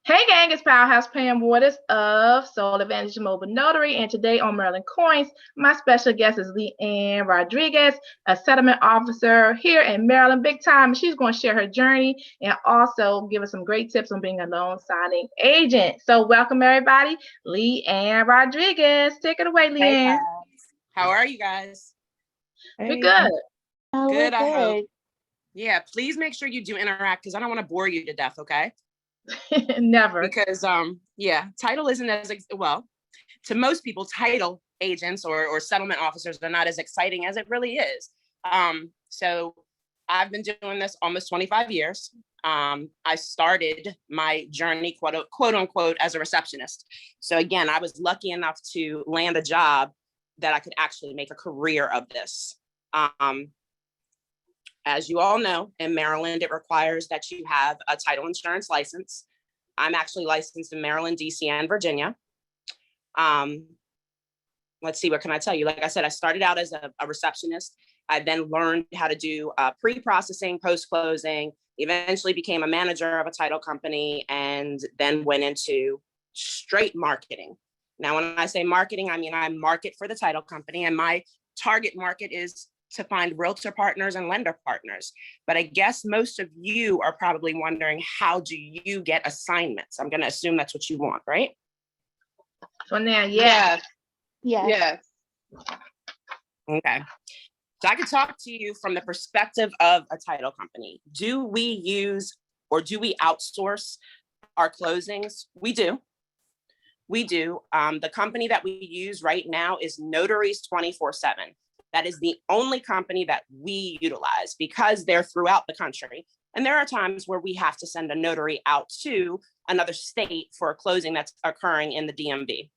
Hey gang, it's Powerhouse Pam Waters of Soul Advantage Mobile Notary, and today on Maryland Coins, my special guest is LeeAnne Rodriguez, a settlement officer here in Maryland, big time. She's going to share her journey and also give us some great tips on being a loan signing agent. So welcome everybody, LeeAnne Rodriguez. Take it away, Hey LeeAnne. guys. How are you guys? We're good. Good, I hope. Yeah, please make sure you do interact because I don't want to bore you to death, okay? Never. Because title isn't as well, to most people, title agents or settlement officers are not as exciting as it really is. So I've been doing this almost 25 years. I started my journey, quote unquote, as a receptionist. So again, I was lucky enough to land a job that I could actually make a career of this. As you all know, in Maryland, it requires that you have a title insurance license. I'm actually licensed in Maryland, DC, and Virginia. Let's see, what can I tell you? Like I said, I started out as a receptionist. I then learned how to do pre-processing, post-closing, eventually became a manager of a title company, and then went into straight marketing. Now, when I say marketing, I mean I market for the title company, and my target market is to find realtor partners and lender partners. But I guess most of you are probably wondering, how do you get assignments? I'm going to assume that's what you want, right? For now, yes. Yes. Okay. So I could talk to you from the perspective of a title company. Do we use or do we outsource our closings? We do. We do. The company that we use right now is Notaries 24/7. That is the only company that we utilize because they're throughout the country. And there are times where we have to send a notary out to another state for a closing that's occurring in the DMV.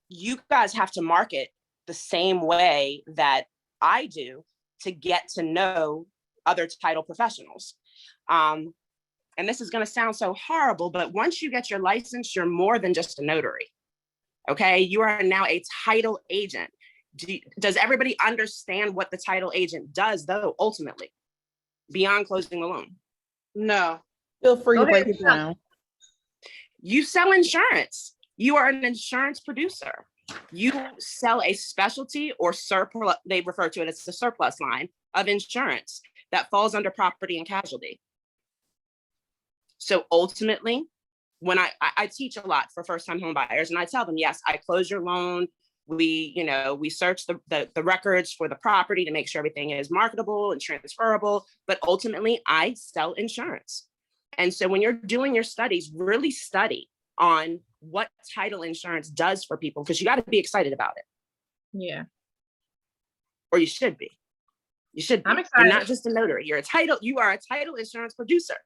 You guys have to market the same way that I do to get to know other title professionals. And this is going to sound so horrible, but once you get your license, you're more than just a notary. Okay, you are now a title agent. Does everybody understand what the title agent does, though, ultimately, beyond closing the loan? No. Feel free to break it down. You sell insurance. You are an insurance producer. You sell a specialty or surplus, they refer to it as the surplus line of insurance that falls under property and casualty. So ultimately, when I teach a lot for first-time home buyers, and I tell them, yes, I close your loan. We search the records for the property to make sure everything is marketable and transferable, but ultimately I sell insurance. And so when you're doing your studies, really study on what title insurance does for people, because you got to be excited about it. Yeah. Or you should be. You should be. I'm excited. You're not just a notary. You are a title insurance producer.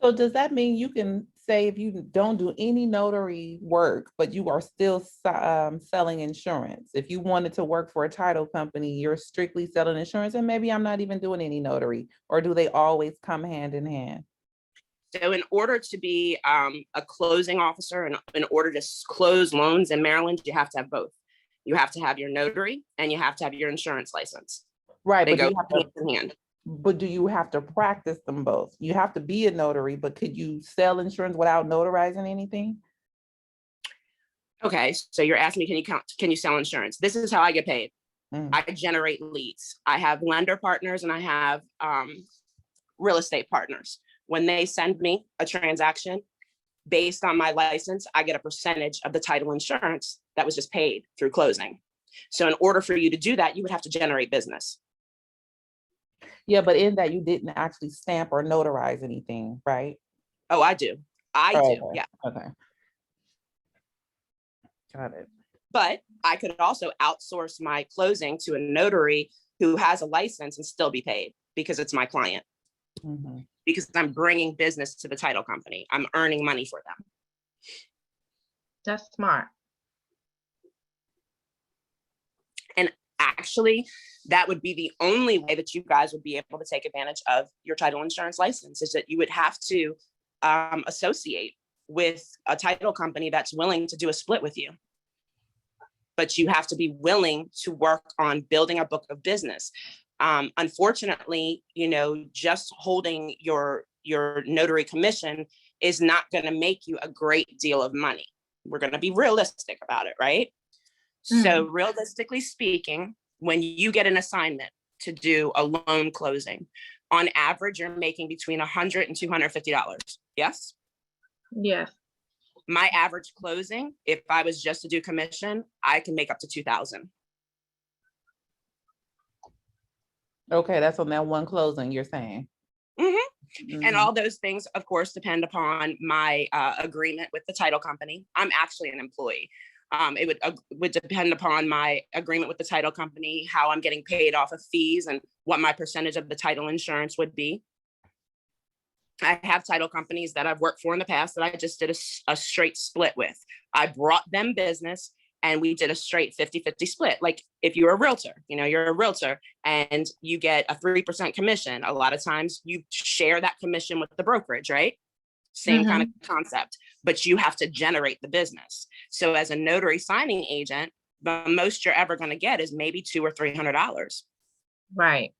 So does that mean you can say if you don't do any notary work, but you are still selling insurance? If you wanted to work for a title company, you're strictly selling insurance, and maybe I'm not even doing any notary, or do they always come hand in hand? So in order to be a closing officer and in order to close loans in Maryland, you have to have both. You have to have your notary and you have to have your insurance license. Right, they but go hand in hand. But do you have to practice them both? You have to be a notary, but could you sell insurance without notarizing anything? Okay, so you're asking me, can you sell insurance? This is how I get paid. I generate leads. I have lender partners and I have real estate partners. When they send me a transaction based on my license, I get a percentage of the title insurance that was just paid through closing. So in order for you to do that, you would have to generate business. Yeah, but in that you didn't actually stamp or notarize anything, right? Oh, I do. I do. Yeah. Okay. Got it. But I could also outsource my closing to a notary who has a license and still be paid because it's my client. Because I'm bringing business to the title company. I'm earning money for them. That's smart. And actually, that would be the only way that you guys would be able to take advantage of your title insurance license, is that you would have to associate with a title company that's willing to do a split with you. But you have to be willing to work on building a book of business. Unfortunately, you know, just holding your notary commission is not going to make you a great deal of money. We're going to be realistic about it, right? So realistically speaking, when you get an assignment to do a loan closing, on average, you're making between $100 and $250. Yes? Yes. My average closing, if I was just to do commission, I can make up to $2,000. Okay, that's on that one closing you're saying. And all those things, of course, depend upon my agreement with the title company. I'm actually an employee. It would depend upon my agreement with the title company, how I'm getting paid off of fees, and what my percentage of the title insurance would be. I have title companies that I've worked for in the past that I just did a straight split with. I brought them business and we did a straight 50-50 split. Like if you're a realtor, you know, you're a realtor and you get a 3% commission. A lot of times you share that commission with the brokerage, right? Same kind of concept, but you have to generate the business. So as a notary signing agent, the most you're ever going to get is maybe $200 or $300. Right.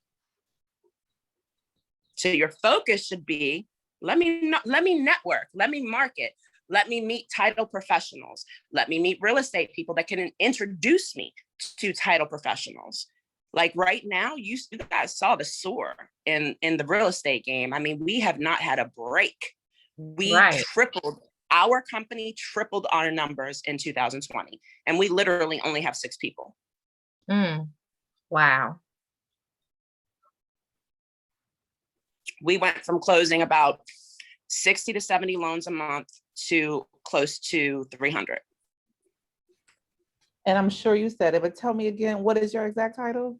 So your focus should be, let me network, let me market, let me meet title professionals, let me meet real estate people that can introduce me to title professionals. Like right now, you guys saw the soar in the real estate game. I mean, we have not had a break. We our company tripled our numbers in 2020, and we literally only have 6 people. Wow. We went from closing about 60 to 70 loans a month to close to 300. And I'm sure you said it, but tell me again, what is your exact title?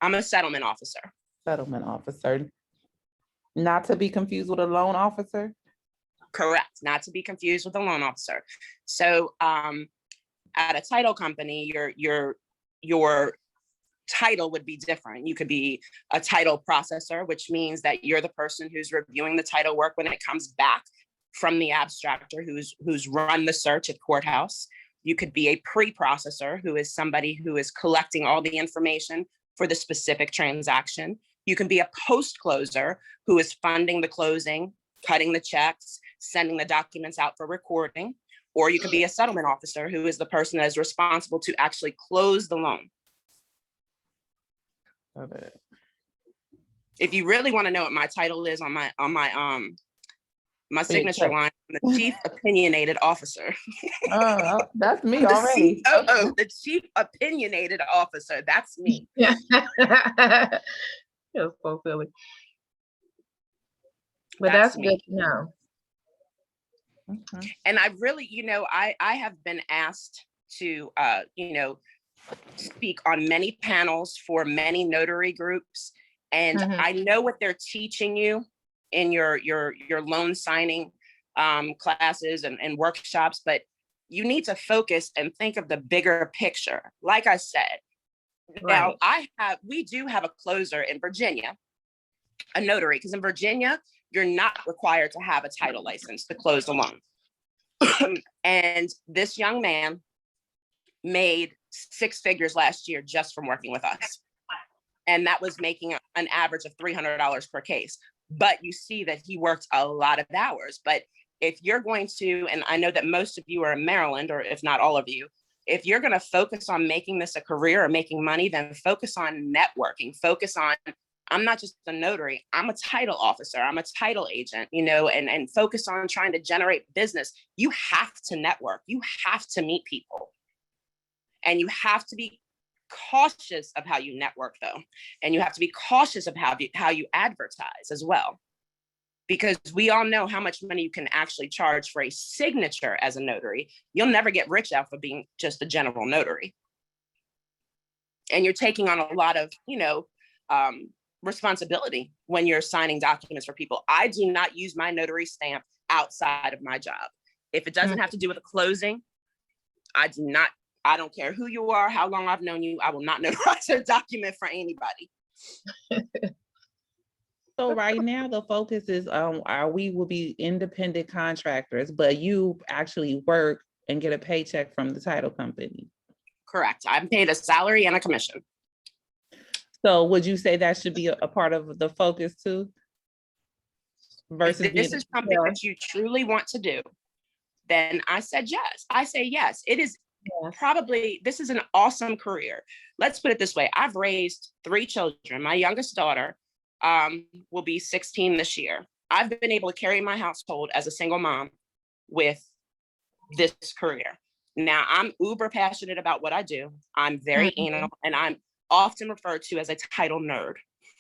I'm a settlement officer. Settlement officer. Not to be confused with a loan officer? Correct. Not to be confused with a loan officer. So at a title company, your title would be different. You could be a title processor, which means that you're the person who's reviewing the title work when it comes back from the abstractor who's run the search at courthouse. You could be a pre-processor, who is somebody who is collecting all the information for the specific transaction. You can be a post-closer, who is funding the closing, cutting the checks, sending the documents out for recording. Or you could be a settlement officer, who is the person that is responsible to actually close the loan. If you really want to know what my title is on my signature line, I'm the Chief Opinionated Officer. Oh, that's me already. COO, the Chief Opinionated Officer. That's me. Yeah. It's so silly. But that's good to know. And I really, you know, I have been asked to, you know, speak on many panels for many notary groups. And I know what they're teaching you in your loan signing classes and workshops, but you need to focus and think of the bigger picture. Like I said, now we do have a closer in Virginia, a notary, because in Virginia, you're not required to have a title license to close a loan. And this young man made 6 figures last year just from working with us. And that was making an average of $300 per case. But you see that he worked a lot of hours. But if you're going to, and I know that most of you are in Maryland, or if not all of you, if you're going to focus on making this a career or making money, then focus on networking, focus on, I'm not just a notary, I'm a title officer, I'm a title agent, you know, and focus on trying to generate business. You have to network, you have to meet people. And you have to be cautious of how you network, though. And you have to be cautious of how you advertise as well. Because we all know how much money you can actually charge for a signature as a notary. You'll never get rich off of being just a general notary. And you're taking on a lot of, you know, responsibility when you're signing documents for people. I do not use my notary stamp outside of my job. If it doesn't have to do with a closing, I don't care who you are, how long I've known you, I will not notarize a document for anybody. So right now the focus is we will be independent contractors, but you actually work and get a paycheck from the title company. Correct. I'm paid a salary and a commission. So would you say that should be a part of the focus too? Versus If this is something that you truly want to do, then I said yes. I say yes. It is probably, this is an awesome career. Let's put it this way. I've raised 3 children. My youngest daughter will be 16 this year. I've been able to carry my household as a single mom with this career. Now, I'm uber passionate about what I do. I'm very anal, and I'm often referred to as a title nerd.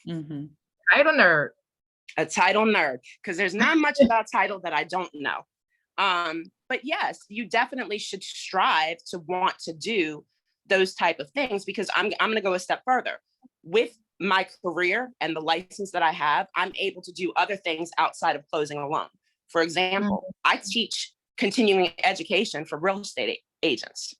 Title nerd. A title nerd, because there's not much about title that I don't know. But yes, you definitely should strive to want to do those type of things, because I'm going to go a step further. With my career and the license that I have, I'm able to do other things outside of closing a loan. For example, I teach continuing education for real estate agents.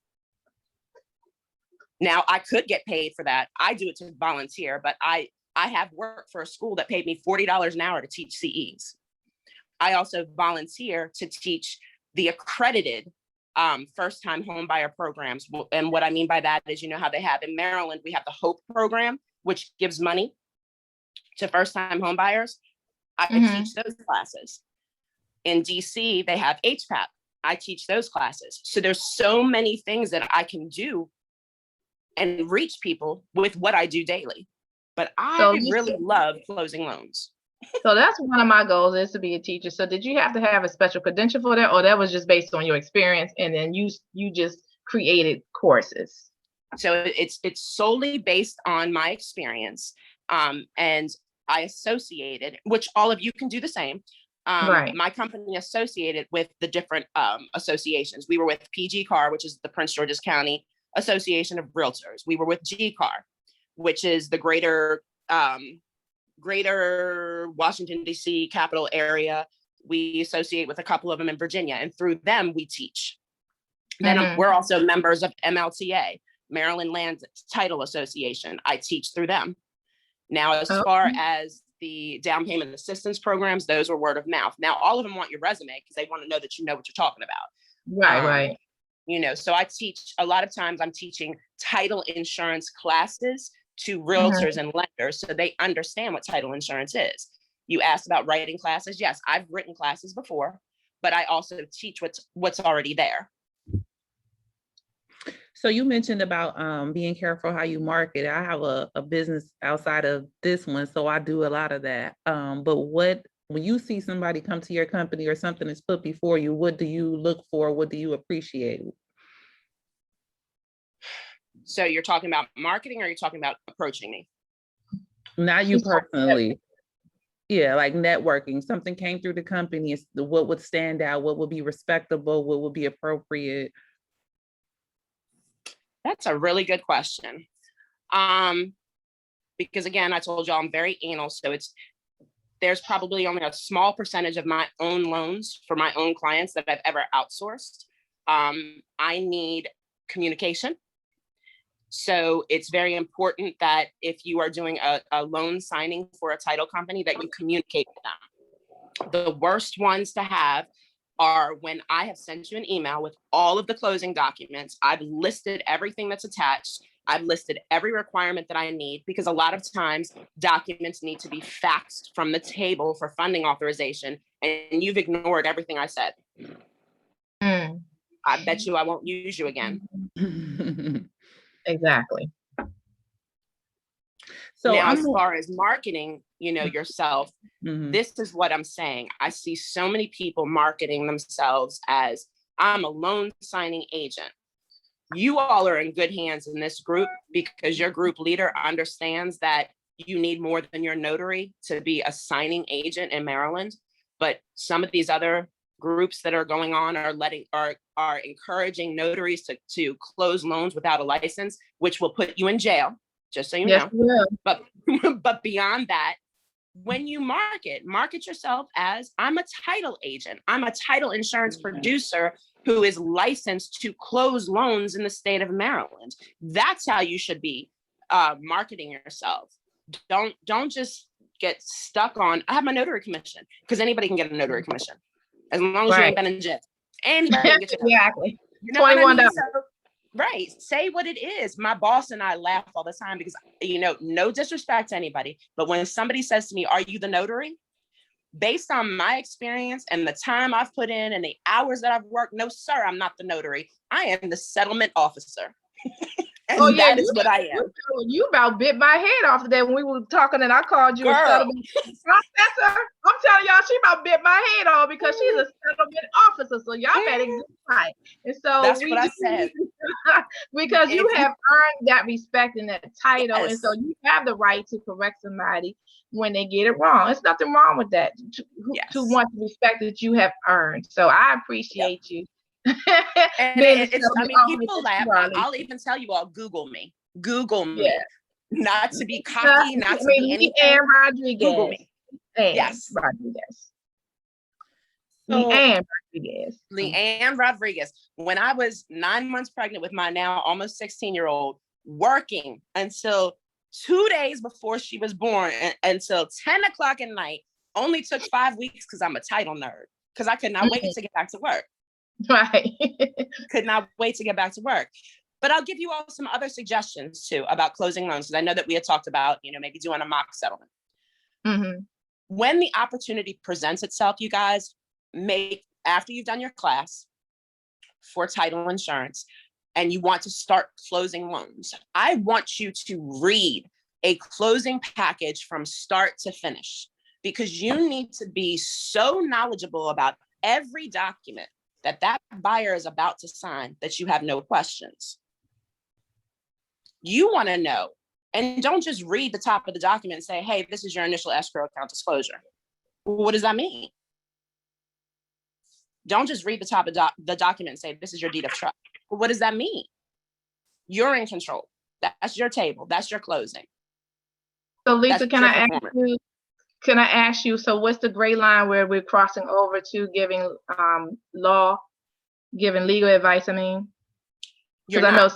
Now, I could get paid for that. I do it to volunteer, but I have worked for a school that paid me $40 an hour to teach CEs. I also volunteer to teach the accredited first-time home buyer programs. And what I mean by that is, you know how they have in Maryland, we have the HOPE program, which gives money to first-time home buyers. I teach those classes. In DC, they have HPAP. I teach those classes. So there's so many things that I can do and reach people with what I do daily. But I really love closing loans. So that's one of my goals, is to be a teacher. So did you have to have a special credential for that, or that was just based on your experience and then you just created courses? So it's solely based on my experience, and I associated, which all of you can do the same. My company associated with the different associations. We were with PGCAR, which is the Prince George's County Association of Realtors. We were with GCAR, which is the greater Washington, D.C. capital area. We associate with a couple of them in Virginia, and through them we teach. Then we're also members of MLTA, Maryland Land Title Association. I teach through them. Now, as far as the down payment assistance programs, those are word of mouth. Now, all of them want your resume because they want to know that you know what you're talking about. Right. You know, so I teach, a lot of times I'm teaching title insurance classes to realtors and lenders, so they understand what title insurance is. You asked about writing classes. Yes, I've written classes before, but I also teach what's already there. So you mentioned about being careful how you market. I have a business outside of this one, so I do a lot of that. But when you see somebody come to your company or something is put before you, what do you look for? What do you appreciate? So you're talking about marketing, or you're talking about approaching me? Not you personally. Yeah, like networking. Something came through the company. What would stand out? What would be respectable? What would be appropriate? That's a really good question. Because again, I told y'all I'm very anal, so there's probably only a small percentage of my own loans for my own clients that I've ever outsourced. I need communication. So it's very important that if you are doing a loan signing for a title company, that you communicate with them. The worst ones to have are when I have sent you an email with all of the closing documents. I've listed everything that's attached. I've listed every requirement that I need, because a lot of times documents need to be faxed from the table for funding authorization, and you've ignored everything I said. I bet you I won't use you again. Exactly. So now, as far as marketing, you know, yourself, this is what I'm saying. I see so many people marketing themselves as, I'm a loan signing agent. You all are in good hands in this group, because your group leader understands that you need more than your notary to be a signing agent in Maryland. But some of these other groups that are going on are encouraging notaries to close loans without a license, which will put you in jail, just so you know. But beyond that, when you market yourself as, I'm a title agent. I'm a title insurance producer who is licensed to close loans in the state of Maryland. That's how you should be marketing yourself. Don't just get stuck on, I have my notary commission, because anybody can get a notary commission as long as you ain't been in jail. Anybody can get your exactly. You know what I mean? Right. Say what it is. My boss and I laugh all the time because, no disrespect to anybody, but when somebody says to me, are you the notary? Based on my experience and the time I've put in and the hours that I've worked, no, sir, I'm not the notary. I am the settlement officer. And that is what I am. You about bit my head off today when we were talking and I called you a settlement processor. I'm telling y'all, she about bit my head off because she's a settlement officer. So y'all better get right. And so that's what I said. Because you have earned that respect and that title. Yes. And so you have the right to correct somebody when they get it wrong. There's nothing wrong with that. To want the respect that you have earned. So I appreciate you. And people laugh. I'll even tell you all, Google me. Yeah. Not to be cocky, not to be anything. LeeAnne Rodriguez. Google me. Yes. Rodriguez. So, LeeAnne Rodriguez. When I was 9 months pregnant with my now almost 16-year-old, working until 2 days before she was born, until 10 o'clock at night, only took 5 weeks because I'm a title nerd. Because I could not wait to get back to work. Right. Could not wait to get back to work. But I'll give you all some other suggestions too about closing loans, because I know that we had talked about, maybe doing a mock settlement. Mm-hmm. When the opportunity presents itself, you guys, after you've done your class for title insurance and you want to start closing loans, I want you to read a closing package from start to finish, because you need to be so knowledgeable about every document that buyer is about to sign that you have no questions. You want to know, and don't just read the top of the document and say, hey, this is your initial escrow account disclosure. What does that mean? Don't just read the top of the document and say, this is your deed of trust. What does that mean? You're in control. That's your table. That's your closing. So Lisa, can I ask you, so what's the gray line where we're crossing over to giving legal advice? I mean, you're not. I know.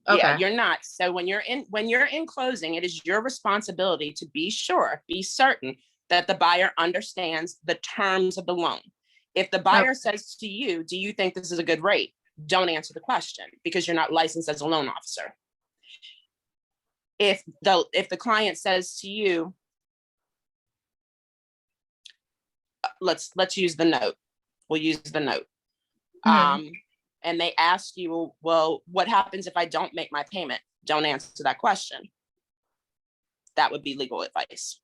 Okay. Yeah, you're not. So when you're in closing, it is your responsibility to be certain that the buyer understands the terms of the loan. If the buyer says to you, do you think this is a good rate? Don't answer the question, because you're not licensed as a loan officer. If the client says to you, let's use the note. We'll use the note. Mm-hmm. And they ask you, well, what happens if I don't make my payment? Don't answer that question. That would be legal advice.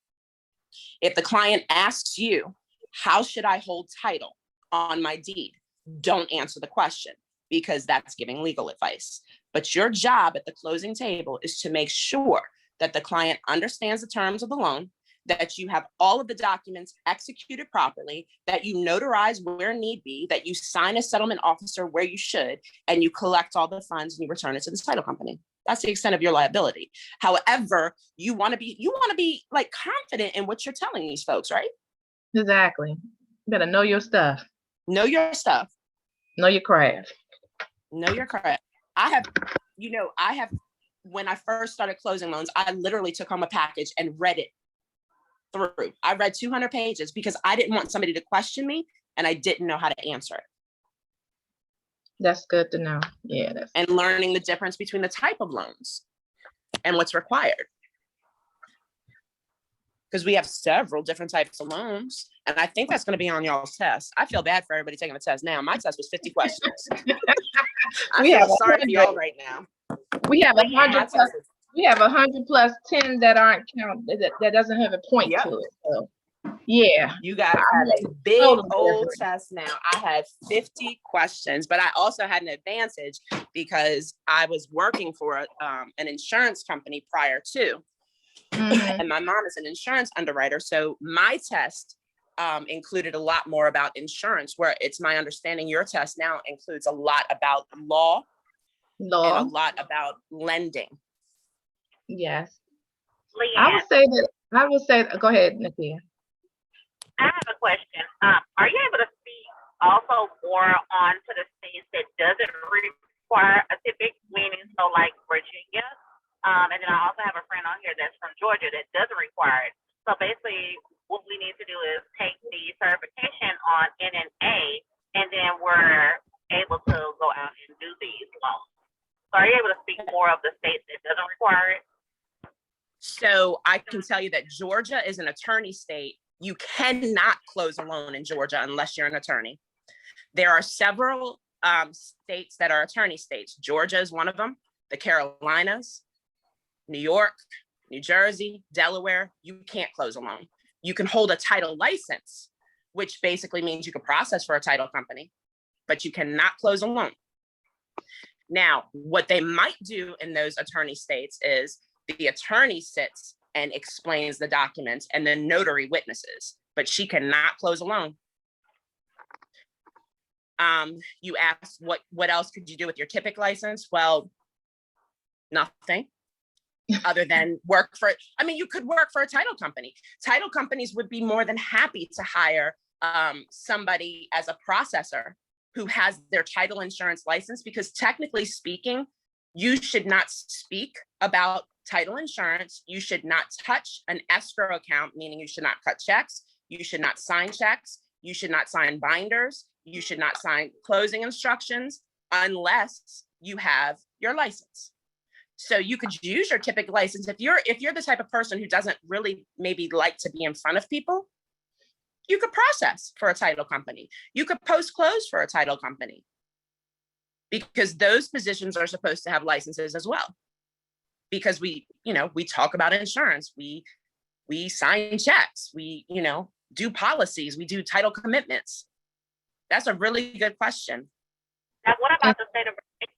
If the client asks you, how should I hold title on my deed? Don't answer the question, because that's giving legal advice. But your job at the closing table is to make sure that the client understands the terms of the loan, that you have all of the documents executed properly, that you notarize where need be, that you sign a settlement officer where you should, and you collect all the funds and you return it to the title company. That's the extent of your liability. However, you want to be like confident in what you're telling these folks, right? Exactly. You better know your stuff. Know your stuff. Know your craft. Know your craft. I have, when I first started closing loans, I literally took home a package and read it through. I read 200 pages because I didn't want somebody to question me and I didn't know how to answer it. That's good to know. Yeah. And learning the difference between the type of loans and what's required. Because we have several different types of loans. And I think that's going to be on y'all's test. I feel bad for everybody taking the test now. My test was 50 questions. I feel sorry for y'all right now. We have 100 plus. We have 100 plus 10 that aren't counted, that doesn't have a point to it. So, yeah. You guys have a big old test now. I had 50 questions, but I also had an advantage because I was working for an insurance company prior to. Mm-hmm. And my mom is an insurance underwriter. So my test included a lot more about insurance, where it's my understanding your test now includes a lot about law. And a lot about lending. Yes. LeeAnne, I would say, go ahead, Nakia. I have a question. Are you able to speak also more on to the states that doesn't require a TIPIC, meaning so like Virginia? And then I also have a friend on here that's from Georgia that doesn't require it. So basically what we need to do is take the certification on NNA, and then we're able to go out and do these loans. So are you able to speak more of the states that doesn't require it? So I can tell you that Georgia is an attorney state. You cannot close a loan in Georgia unless you're an attorney. There are several states that are attorney states. Georgia is one of them, the Carolinas, New York, New Jersey, Delaware. You can't close a loan. You can hold a title license, which basically means you can process for a title company, but you cannot close a loan. Now, what they might do in those attorney states is the attorney sits and explains the documents and the notary witnesses, but she cannot close a loan. You asked what else could you do with your TIPIC license? Well, nothing other than work for, I mean, you could work for a title company. Title companies would be more than happy to hire somebody as a processor who has their title insurance license, because technically speaking, you should not speak about title insurance. You should not touch an escrow account, meaning you should not cut checks. You should not sign checks. You should not sign binders. You should not sign closing instructions unless you have your license. So you could use your TIPIC license if you're the type of person who doesn't really maybe like to be in front of people. You could process for a title company. You could post close for a title company, because those positions are supposed to have licenses as well. Because we talk about insurance, we sign checks, we do policies, we do title commitments. That's a really good question. Now, what about the state of Virginia?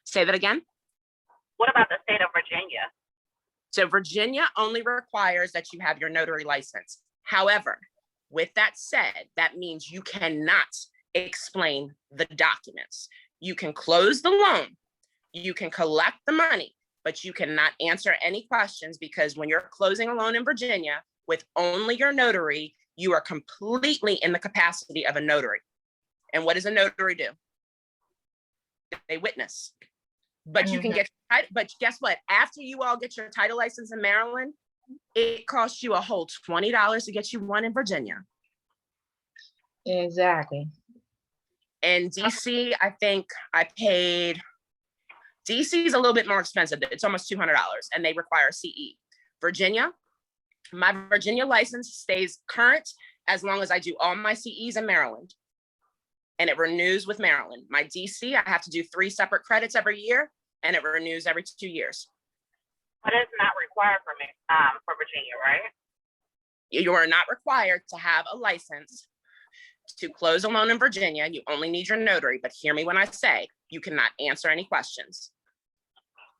Say that again. What about the state of Virginia? So Virginia only requires that you have your notary license. However, with that said, that means you cannot explain the documents. You can close the loan, you can collect the money, but you cannot answer any questions, because when you're closing a loan in Virginia with only your notary, you are completely in the capacity of a notary. And what does a notary do? They witness. But you can get, but guess what? After you all get your title license in Maryland, it costs you a whole $20 to get you one in Virginia. Exactly. And DC, I think I paid, DC is a little bit more expensive. It's almost $200 and they require CE. Virginia, my Virginia license stays current as long as I do all my CEs in Maryland. And it renews with Maryland. My DC, I have to do 3 separate credits every year, and it renews every 2 years. But it's not required for me, for Virginia, right? You are not required to have a license to close a loan in Virginia. You only need your notary, but hear me when I say you cannot answer any questions.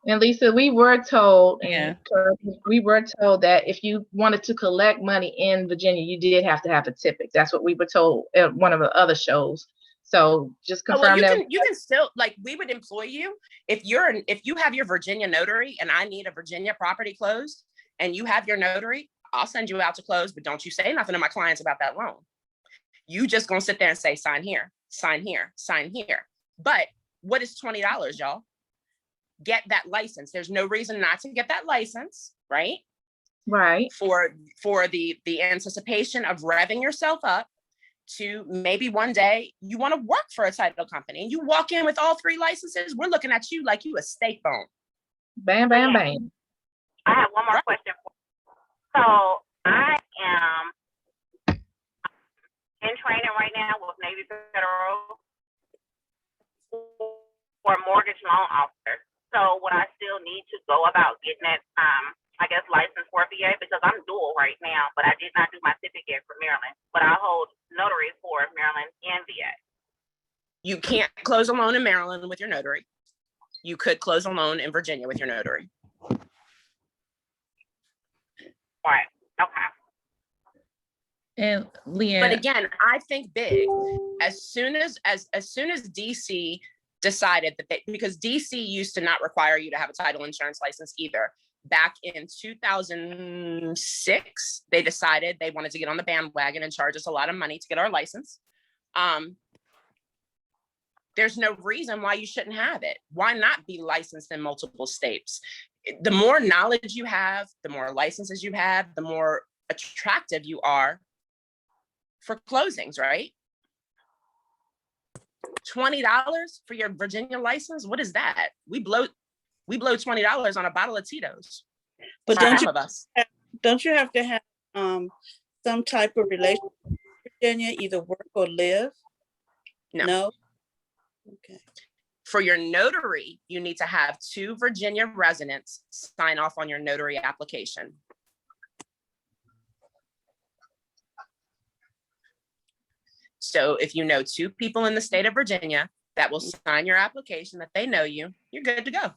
And Lisa, we were told, Yeah. we were told that if you wanted to collect money in Virginia, you did have to have a TIPIC. That's what we were told at one of the other shows. So just confirm that. You can still, like, we would employ you if you have your Virginia notary and I need a Virginia property closed and you have your notary, I'll send you out to close, but don't you say nothing to my clients about that loan. You just gonna sit there and say, sign here, sign here, sign here. But what is $20, y'all? Get that license. There's no reason not to get that license, right? Right. For the anticipation of revving yourself up to maybe one day you want to work for a title company and you walk in with all 3 licenses. We're looking at you like you a steak bone. Bam, bam, bam. I have one more question. So I am in training right now with Navy Federal for a mortgage loan officer. So would I still need to go about getting that, I guess, license for a VA? Because I'm dual right now, but I did not do my certificate for Maryland, but I hold notary for Maryland and VA. You can't close a loan in Maryland with your notary. You could close a loan in Virginia with your notary. Right. Okay. And LeeAnne, But again, I think big. As soon as DC decided that because DC used to not require you to have a title insurance license either. Back in 2006, they decided they wanted to get on the bandwagon and charge us a lot of money to get our license. There's no reason why you shouldn't have it. Why not be licensed in multiple states? The more knowledge you have, the more licenses you have, the more attractive you are for closings, right? $20 for your Virginia license? What is that? We blow $20 on a bottle of Tito's. But For half of us. don't you have to have some type of relationship with Virginia, either work or live? No? Okay. For your notary, you need to have 2 Virginia residents sign off on your notary application. So if you know 2 people in the state of Virginia that will sign your application, that they know you, you're good to go.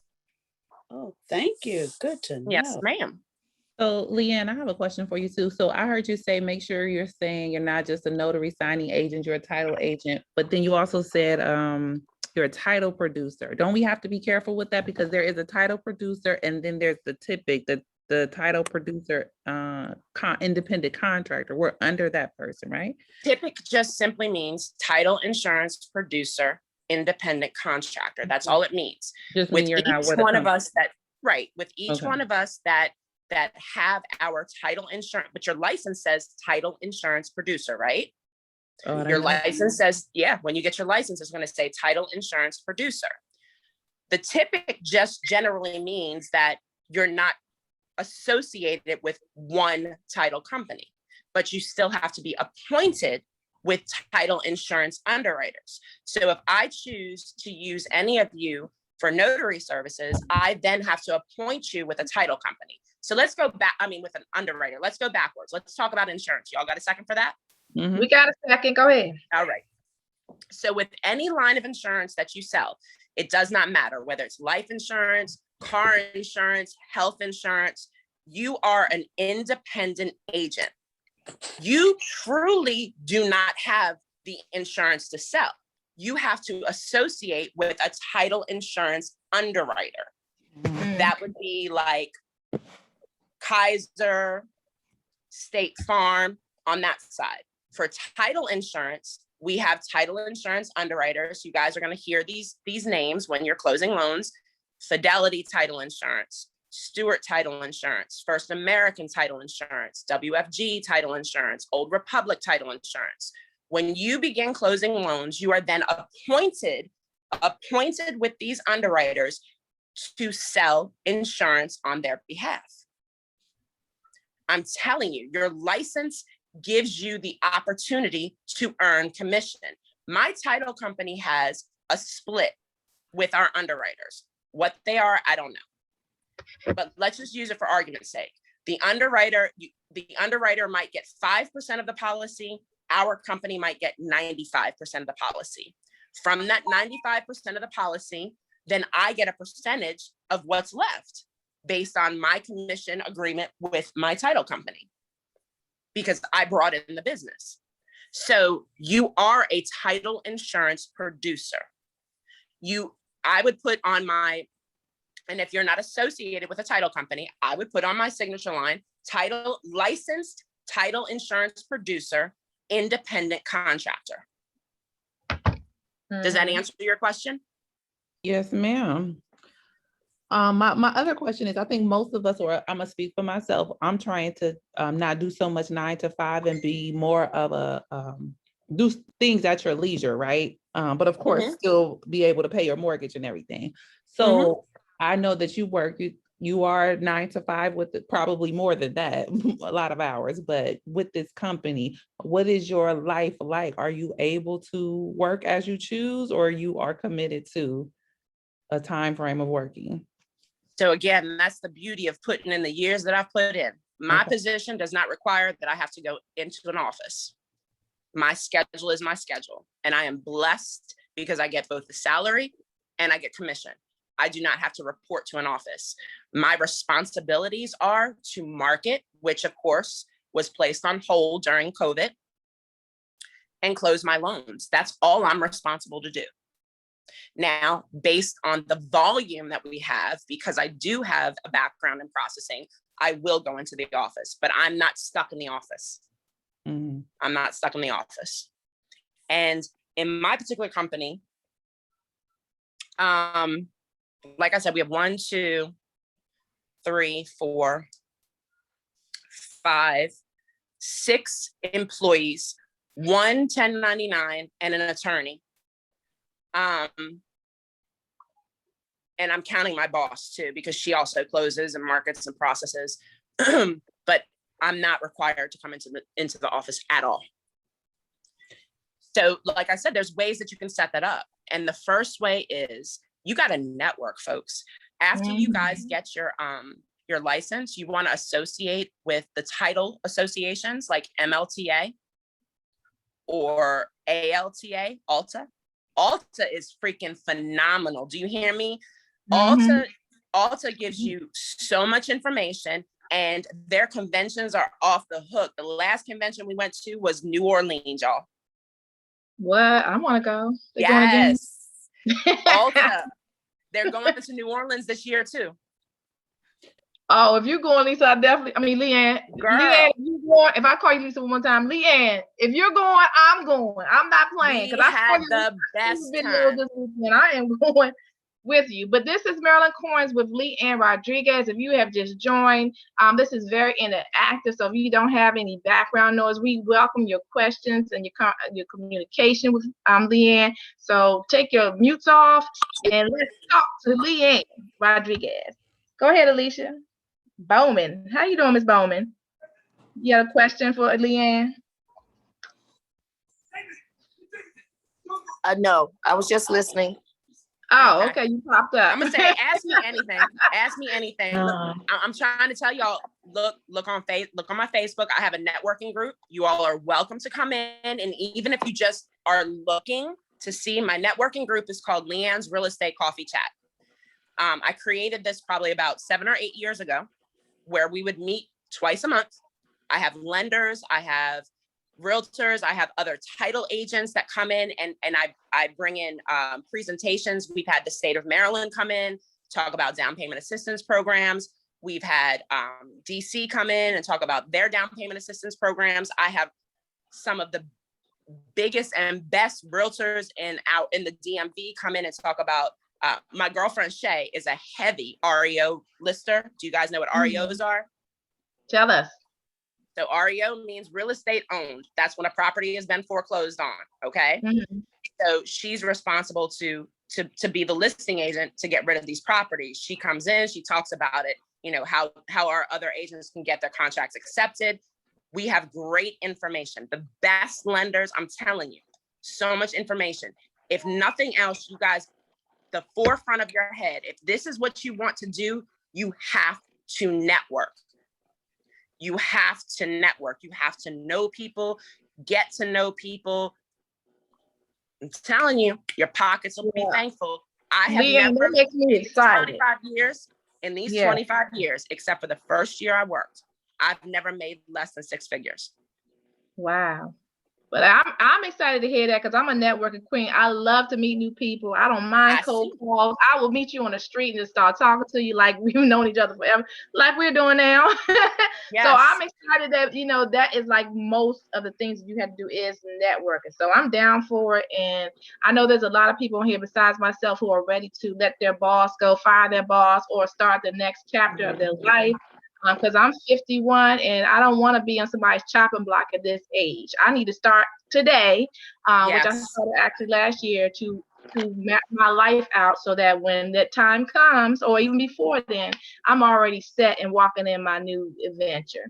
Oh, thank you. Good to know. Yes, ma'am. So LeeAnne, I have a question for you too. So I heard you say, make sure you're saying you're not just a notary signing agent, you're a title agent, but then you also said you're a title producer. Don't we have to be careful with that? Because there is a title producer and then there's the TIPIC, the title producer, independent contractor. We're under that person, right? TIPIC just simply means title insurance producer, independent contractor. That's all it means. Just With mean you're not each with a one of company. us that, right, with each Okay. one of us that have our title insurance, but your license says title insurance producer, right? Oh, I Your didn't know. license says, yeah, when you get your license, it's going to say title insurance producer. The TIPIC just generally means that you're not associated with one title company, but you still have to be appointed with title insurance underwriters. So if I choose to use any of you for notary services, I then have to appoint you with a title company. So let's go back, with an underwriter. Let's go backwards. Let's talk about insurance. Y'all got a second for that? Mhm. We got a second. Go ahead. All right. So with any line of insurance that you sell, it does not matter whether it's life insurance, car insurance, health insurance, you are an independent agent. You truly do not have the insurance to sell. You have to associate with a title insurance underwriter. That would be like Kaiser, State Farm on that side. For title insurance, we have title insurance underwriters. You guys are going to hear these names when you're closing loans. Fidelity Title Insurance, Stewart Title Insurance, First American Title Insurance, WFG Title Insurance, Old Republic Title Insurance. When you begin closing loans, you are then appointed with these underwriters to sell insurance on their behalf. I'm telling you, your license gives you the opportunity to earn commission. My title company has a split with our underwriters. What they are, I don't know. But let's just use it for argument's sake. The underwriter might get 5% of the policy. Our company might get 95% of the policy. From that 95% of the policy, then I get a percentage of what's left based on my commission agreement with my title company, because I brought in the business. So you are a title insurance producer. I would put on my, and if you're not associated with a title company, I would put on my signature line, licensed title insurance producer, independent contractor. Does that answer your question? Yes, ma'am. My other question is, I think most of us, or I'm gonna speak for myself, I'm trying to not do so much 9 to 5 and be more of a do things at your leisure, right? But of course, still be able to pay your mortgage and everything. So I know that you are 9 to 5 with probably more than that, a lot of hours, but with this company, what is your life like? Are you able to work as you choose, or you are committed to a time frame of working? So again, that's the beauty of putting in the years that I've put in. My position does not require that I have to go into an office. My schedule is my schedule, and I am blessed because I get both the salary and I get commission. I do not have to report to an office. My responsibilities are to market, which of course was placed on hold during COVID, and close my loans. That's all I'm responsible to do. Now, based on the volume that we have, because I do have a background in processing, I will go into the office, but I'm not stuck in the office. I'm not stuck in the office. And in my particular company, like I said, we have 1, 2, 3, 4, 5, 6 employees, 1 1099 and an attorney. And I'm counting my boss too, because she also closes and markets and processes. But I'm not required to come into the office at all. So like I said, there's ways that you can set that up. And the first way is you got to network, folks. After you guys get your license, you want to associate with the title associations like MLTA or ALTA, Alta. Alta is freaking phenomenal. Do you hear me? Alta gives you so much information, and their conventions are off the hook. The last convention we went to was New Orleans, y'all. What? I want to go. Yes. Alta. They're going to New Orleans this year too. Oh, if you're going, Lisa, LeeAnne. Girl. LeeAnne, if you going, if I call you Lisa one more time, LeeAnne, if you're going, I'm going. I'm not playing. We had the best time. This weekend. I am going with you. But this is Maryland Coins with LeeAnne Rodriguez. If you have just joined, this is very interactive. So if you don't have any background noise, we welcome your questions and your communication with LeeAnne. So take your mutes off and let's talk to LeeAnne Rodriguez. Go ahead, Alicia. Bowman. How you doing, Ms. Bowman? You have a question for LeeAnne? No, I was just listening. Oh, okay. You popped up. I'm gonna say, ask me anything. Ask me anything. Look, I'm trying to tell y'all. Look on my Facebook. I have a networking group. You all are welcome to come in, and even if you just are looking to see, my networking group is called LeeAnne's Real Estate Coffee Chat. I created this probably about 7 or 8 years ago, where we would meet twice a month. I have lenders, I have realtors, I have other title agents that come in, and I bring in presentations. We've had the state of Maryland come in, talk about down payment assistance programs. We've had DC come in and talk about their down payment assistance programs. I have some of the biggest and best realtors out in the DMV come in and talk about. My girlfriend Shay is a heavy REO lister. Do you guys know what REOs are? Tell us. So REO means real estate owned. That's when a property has been foreclosed on. Okay. So she's responsible to be the listing agent to get rid of these properties. She comes in, she talks about it, how our other agents can get their contracts accepted. We have great information. The best lenders, I'm telling you, so much information. If nothing else, you guys, the forefront of your head, if this is what you want to do, you have to network. You have to network. You have to know people, get to know people. I'm telling you, your pockets will be thankful. I have never, that makes me excited. 25 years, in these 25 years, except for the first year I worked, I've never made less than 6 figures. Wow. But I'm excited to hear that, because I'm a networking queen. I love to meet new people. I don't mind cold calls. I will meet you on the street and just start talking to you like we've known each other forever, like we're doing now. Yes. So I'm excited that, that is like most of the things you have to do is networking. So I'm down for it. And I know there's a lot of people in here besides myself who are ready to let their boss go, fire their boss, or start the next chapter of their life. Because I'm 51 and I don't want to be on somebody's chopping block at this age. I need to start today, which I started actually last year, to map my life out so that when that time comes, or even before then, I'm already set and walking in my new adventure.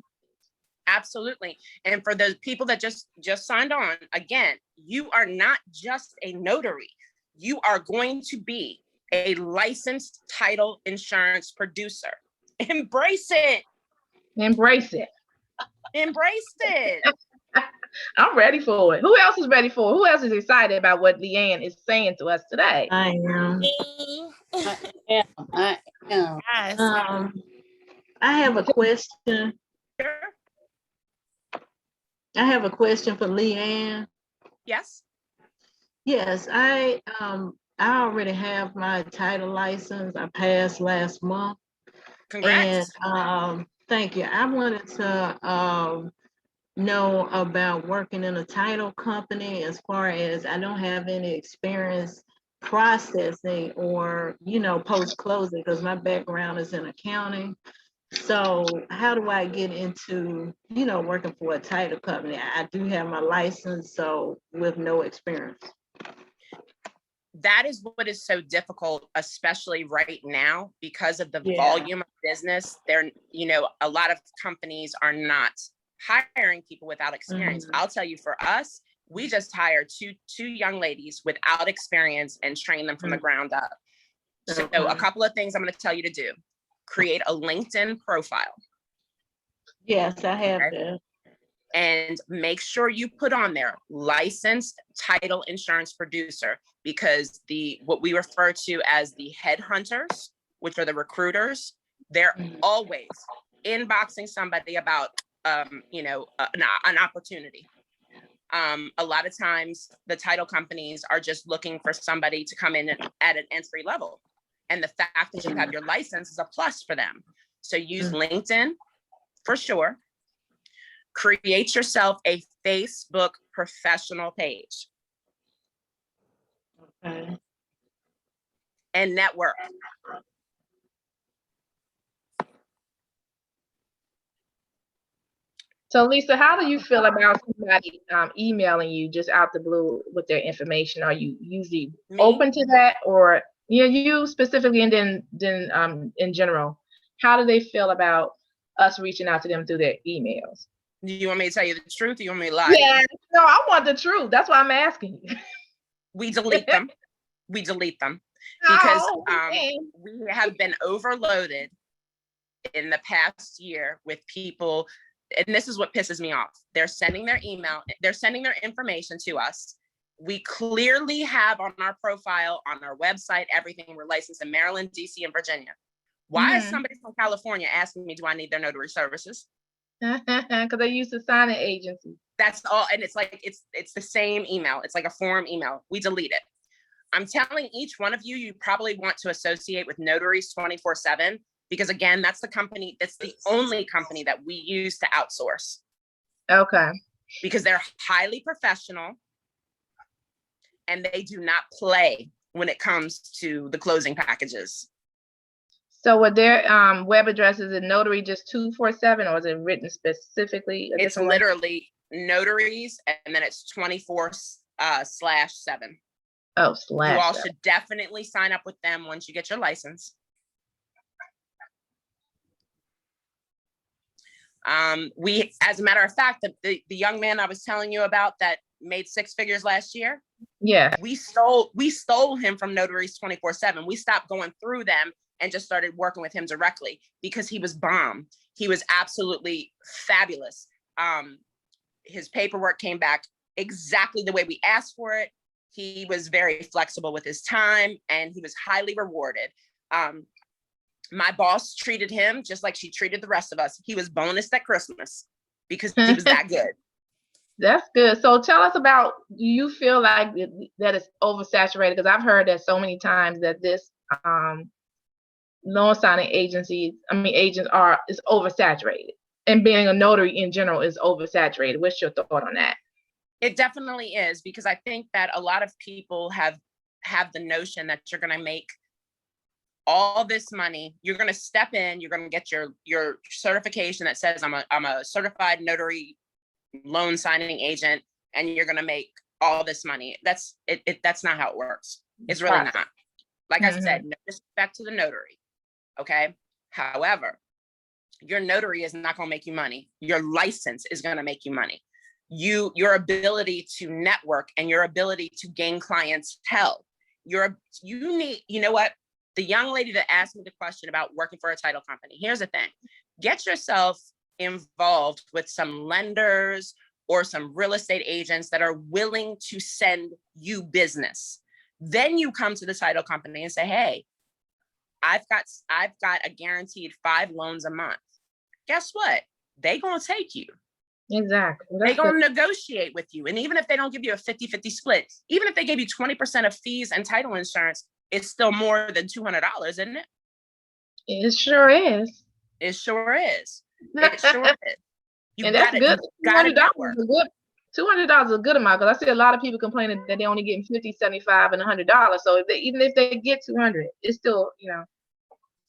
Absolutely. And for the people that just signed on, again, you are not just a notary. You are going to be a licensed title insurance producer. Embrace it. Embrace it. Embrace it. I'm ready for it. Who else is ready for it? Who else is excited about what LeeAnne is saying to us today? I am. I am. Yes. I have a question. Sure. I have a question for LeeAnne. Yes. Yes, I already have my title license. I passed last month. Congrats. And thank you. I wanted to know about working in a title company, as far as I don't have any experience processing or, post-closing, because my background is in accounting. So how do I get into, working for a title company? I do have my license, so with no experience. that is what is so difficult, especially right now, because of the Yeah. volume of business. There, a lot of companies are not hiring people without experience. I'll tell you, for us, we just hired two young ladies without experience and trained them from the ground up. So a couple of things I'm going to tell you to do: create a LinkedIn profile. Yes, I have that. And make sure you put on there licensed title insurance producer, because what we refer to as the headhunters, which are the recruiters, they're always inboxing somebody about an opportunity. A lot of times the title companies are just looking for somebody to come in at an entry level, and the fact that you have your license is a plus for them. So use LinkedIn for sure. Create yourself a Facebook professional page. Okay. And network. So Lisa, how do you feel about somebody emailing you just out the blue with their information? Are you usually open to that, or you specifically, and then in general, how do they feel about us reaching out to them through their emails? Do you want me to tell you the truth, or you want me to lie? Yeah, no, I want the truth. That's why I'm asking you. We delete them. Because we have been overloaded in the past year with people, and this is what pisses me off. They're sending their email, they're sending their information to us. We clearly have on our profile, on our website, everything. We're licensed in Maryland, DC, and Virginia. Why is somebody from California asking me, do I need their notary services? Because they used to sign an agency. That's all. And it's like, it's the same email. It's like a form email. We delete it. I'm telling each one of you, you probably want to associate with Notaries 24/7, because again, that's the company, that's the only company that we use to outsource. Okay. Because they're highly professional and they do not play when it comes to the closing packages. So with their web address, is it Notary just 247, or is it written specifically? It's literally Notaries, and then it's 24/7. Oh, you all should definitely sign up with them once you get your license. We, as a matter of fact, the young man I was telling you about that made 6 figures last year. Yeah. We stole him from Notaries 24/7. We stopped going through them and just started working with him directly, because he was bomb. He was absolutely fabulous. His paperwork came back exactly the way we asked for it. He was very flexible with his time, and he was highly rewarded. My boss treated him just like she treated the rest of us. He was bonused at Christmas because he was that good. That's good. So tell us about, do you feel like that it's oversaturated? Because I've heard that so many times that this loan signing agents is oversaturated, and being a notary in general is oversaturated. What's your thought on that? It definitely is, because I think that a lot of people have the notion that you're going to make all this money. You're going to step in, you're going to get your certification that says I'm a certified notary loan signing agent, and you're going to make all this money. That's not how it works. It's really not. Like I said, no disrespect to the notary. Okay. However, your notary is not going to make you money. Your license is going to make you money. Your ability to network and your ability to gain clientele. You know what? The young lady that asked me the question about working for a title company, here's the thing. Get yourself involved with some lenders or some real estate agents that are willing to send you business. Then you come to the title company and say, hey, I've got a guaranteed 5 loans a month. Guess what? They're going to take you. Exactly. They're going to negotiate with you. And even if they don't give you a 50-50 split, even if they gave you 20% of fees and title insurance, it's still more than $200, isn't it? It sure is. It sure is. It sure is. And that's good. $200 is a good amount, because I see a lot of people complaining that they're only getting $50, $75, and $100. So even if they get $200, it's still,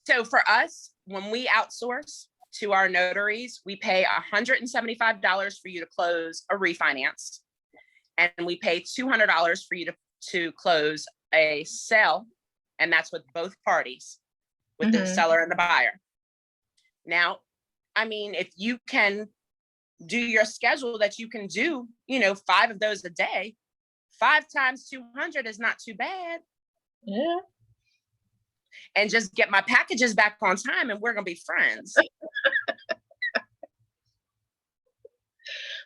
So for us, when we outsource to our notaries, we pay $175 for you to close a refinance, and we pay $200 for you to close a sale, and that's with both parties, with the seller and the buyer. Now, I mean, if you can do your schedule that you can do, 5 of those a day, 5 times 200 is not too bad. Yeah. And just get my packages back on time and we're going to be friends.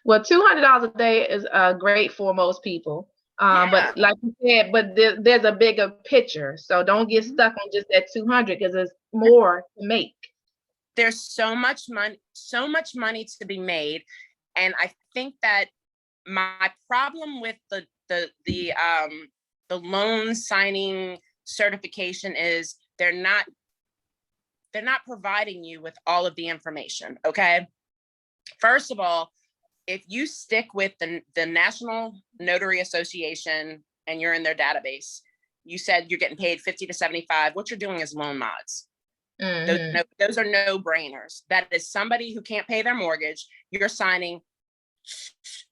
Well, $200 a day is great for most people. But like you said, but there's a bigger picture. So don't get stuck on just that 200 because there's more to make. There's so much money to be made. And I think that my problem with the loan signing certification is they're not providing you with all of the information. Okay. First of all, if you stick with the National Notary Association and you're in their database, you said you're getting paid 50 to 75. What you're doing is loan mods. Those are no brainers. That is somebody who can't pay their mortgage. You're signing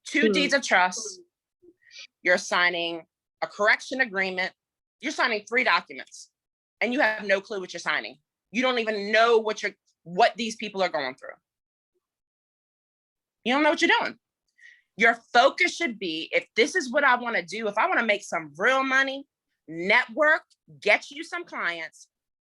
2 deeds of trust. You're signing a correction agreement. You're signing 3 documents and you have no clue what you're signing. You don't even know what these people are going through. You don't know what you're doing. Your focus should be, if this is what I want to do, if I want to make some real money, network, get you some clients,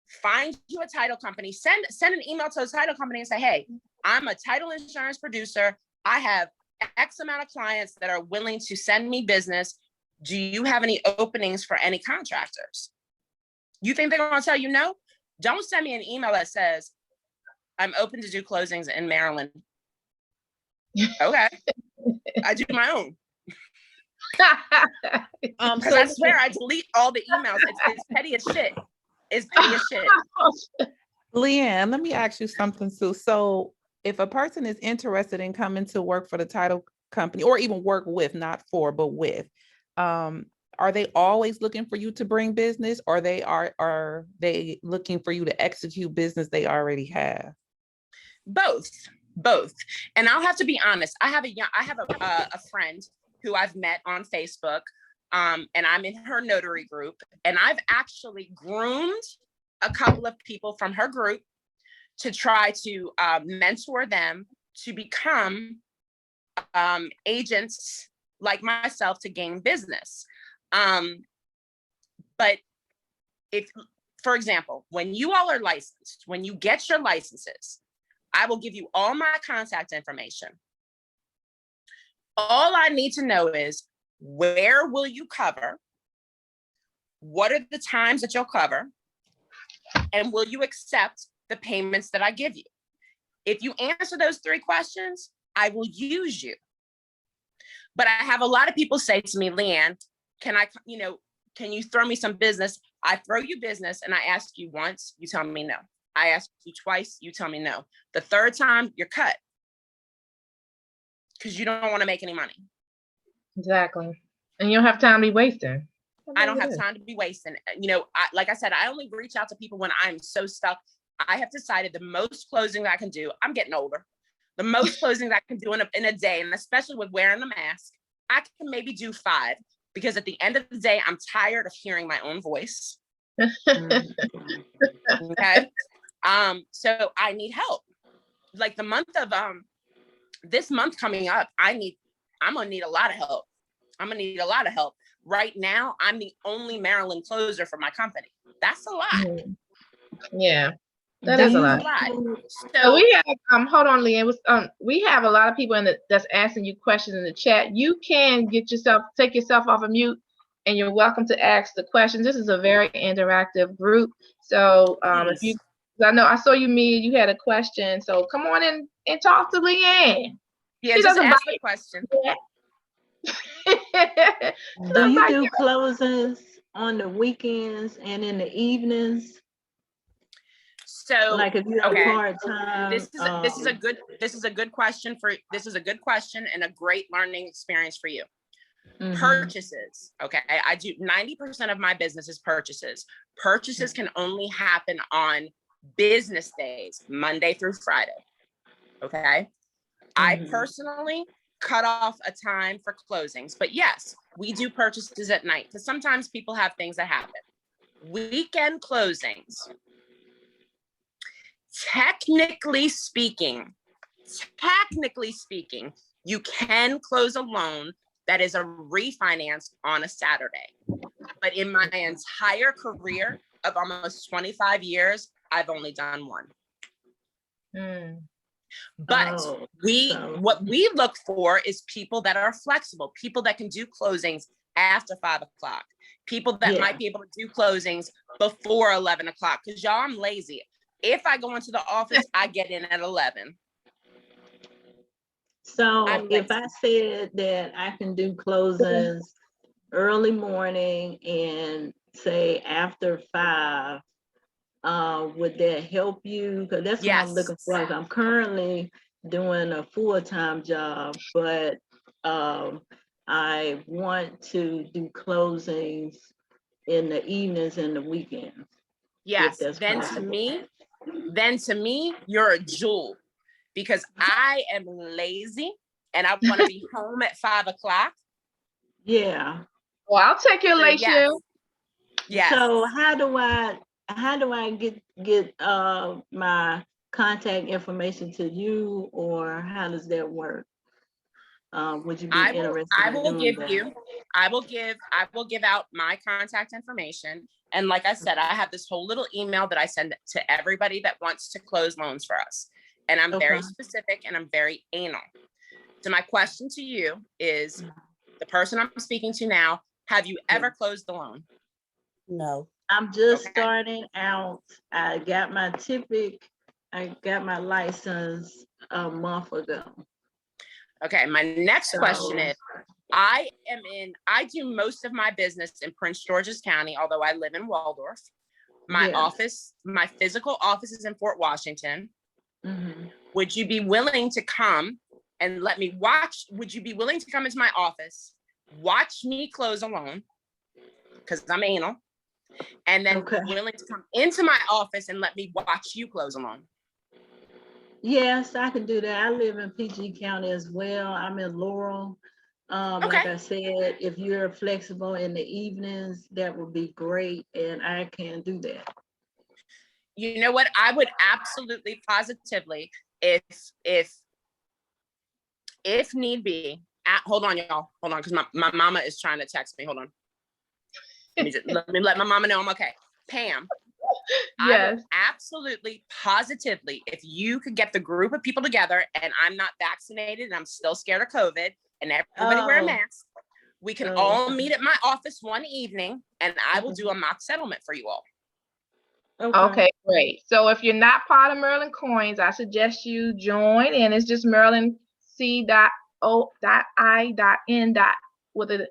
find you a title company, send an email to a title company and say, hey, I'm a title insurance producer. I have X amount of clients that are willing to send me business. Do you have any openings for any contractors? You think they're going to tell you no? Don't send me an email that says, I'm open to do closings in Maryland. Okay. I do my own. Because I swear I delete all the emails. It's petty as shit. It's petty as shit. LeeAnne, let me ask you something, Sue. So if a person is interested in coming to work for the title company, or even work with, not for, but with, are they always looking for you to bring business, or are they looking for you to execute business they already have? Both. And I'll have to be honest. I have a friend who I've met on Facebook, and I'm in her notary group, and I've actually groomed a couple of people from her group to try to mentor them to become agents like myself to gain business. But if, for example, when you all are licensed, when you get your licenses, I will give you all my contact information. All I need to know is, where will you cover? What are the times that you'll cover? And will you accept the payments that I give you? If you answer those 3 questions, I will use you. But I have a lot of people say to me, LeeAnne, can you throw me some business? I throw you business and I ask you once, you tell me no. I ask you twice, you tell me no. The 3rd time, you're cut. Because you don't want to make any money. Exactly. And you don't have time to be wasting. I don't have time to be wasting. Like I said, I only reach out to people when I'm so stuck. I have decided the most closing I can do, I'm getting older. The most closings I can do in a day, and especially with wearing a mask, I can maybe do 5. Because at the end of the day, I'm tired of hearing my own voice. Okay. So I need help. Like the month of this month coming up, I'm gonna need a lot of help. Right now, I'm the only Maryland closer for my company. That's a lot. Yeah, that is a lot. So we have hold on, LeeAnne. We have a lot of people that's asking you questions in the chat. You can take yourself off of mute, and you're welcome to ask the questions. This is a very interactive group. So I saw you, Mia, you had a question. So come on in and talk to LeeAnne. Yeah, she doesn't ask the question. Do you do closings on the weekends and in the evenings? So like if you have part-time. This is a good question and a great learning experience for you. Purchases. Okay. I do 90% of my business is purchases. Purchases can only happen on business days, Monday through Friday. Okay. I personally cut off a time for closings, but yes, we do purchases at night because sometimes people have things that happen. Weekend closings, technically speaking, you can close a loan that is a refinance on a Saturday. But in my entire career of almost 25 years, I've only done one. But what we look for is people that are flexible, people that can do closings after 5 o'clock, people that might be able to do closings before 11 o'clock. Because y'all, I'm lazy. If I go into the office, I get in at 11. So if I said that I can do closings early morning and say after 5, would that help you? Because that's what I'm looking for. I'm currently doing a full-time job, but I want to do closings in the evenings and the weekends. Yes, then to me, you're a jewel, because I am lazy and I want to be home at 5 o'clock. Yeah. Well, I'll take your late shift. Yes. So how do I get my contact information to you, or how does that work? Would you be interested? I will give out my contact information. And like I said, I have this whole little email that I send to everybody that wants to close loans for us. And I'm very specific and I'm very anal. So my question to you is, the person I'm speaking to now, have you ever closed the loan? No. I'm just starting out. I got my TIPIC. I got my license a month ago. Okay, my next question is, I do most of my business in Prince George's County, although I live in Waldorf. My office, my physical office is in Fort Washington. Would you be willing to come and let me watch? Would you be willing to come into my office, watch me close a loan, because I'm anal, and then willing to come into my office and let me watch you close a loan? Yes, I can do that. I live in PG County as well. I'm in Laurel. Like I said, if you're flexible in the evenings, that would be great, and I can do that. You know what? I would absolutely, positively, if need be. Hold on, y'all. Hold on, because my mama is trying to text me. Hold on. Let me let my mama know I'm okay. Pam. I would absolutely, positively, if you could get the group of people together, and I'm not vaccinated and I'm still scared of COVID, and everybody wear a mask, we can all meet at my office one evening, and I will do a mock settlement for you all. Okay, great. So if you're not part of Maryland Coins, I suggest you join, and it's just Maryland C.O.I.N. with a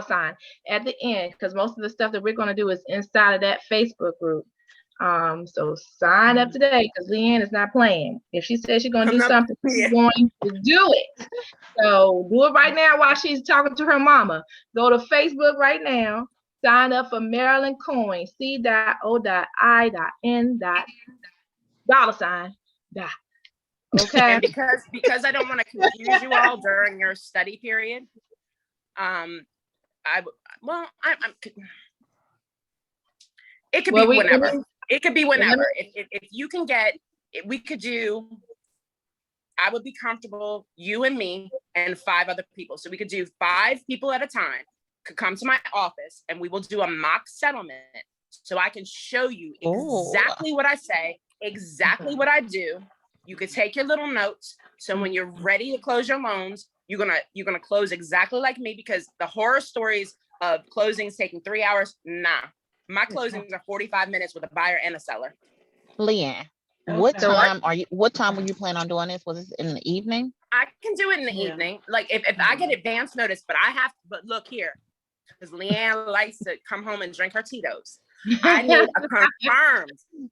$sign at the end, because most of the stuff that we're going to do is inside of that Facebook group. So sign up today, because LeeAnne is not playing. If she says she's going to do something, she's going to do it. So do it right now while she's talking to her mama. Go to Facebook right now. Sign up for Maryland Coins, C.O.I.N. $sign. Okay. And because I don't want to confuse you all during your study period, it could be whenever. It could be whenever. If you can we could do, I would be comfortable, you and me and 5 other people. So we could do 5 people at a time, could come to my office, and we will do a mock settlement, so I can show you exactly what I say, exactly what I do. You could take your little notes, so when you're ready to close your loans, you're gonna close exactly like me, because the horror stories of closings taking 3 hours, nah. My closings are 45 minutes with a buyer and a seller. LeeAnne, what time were you planning on doing this? Was this in the evening? I can do it in the evening. Like if I get advance notice, but look here, because LeeAnne likes to come home and drink her Tito's. I need a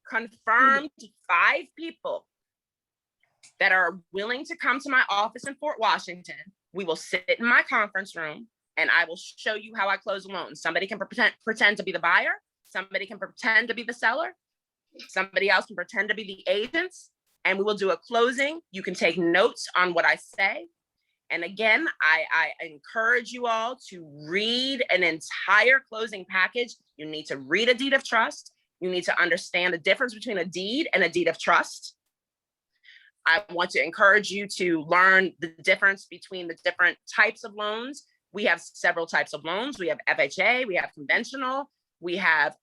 confirmed 5 people that are willing to come to my office in Fort Washington. We will sit in my conference room, and I will show you how I close a loan. Somebody can pretend to be the buyer. Somebody can pretend to be the seller. Somebody else can pretend to be the agents, and we will do a closing. You can take notes on what I say, And again, I encourage you all to read an entire closing package. You need to read a deed of trust. You need to understand the difference between a deed and a deed of trust. I want to encourage you to learn the difference between the different types of loans. We have several types of loans. We have FHA, we have conventional, we have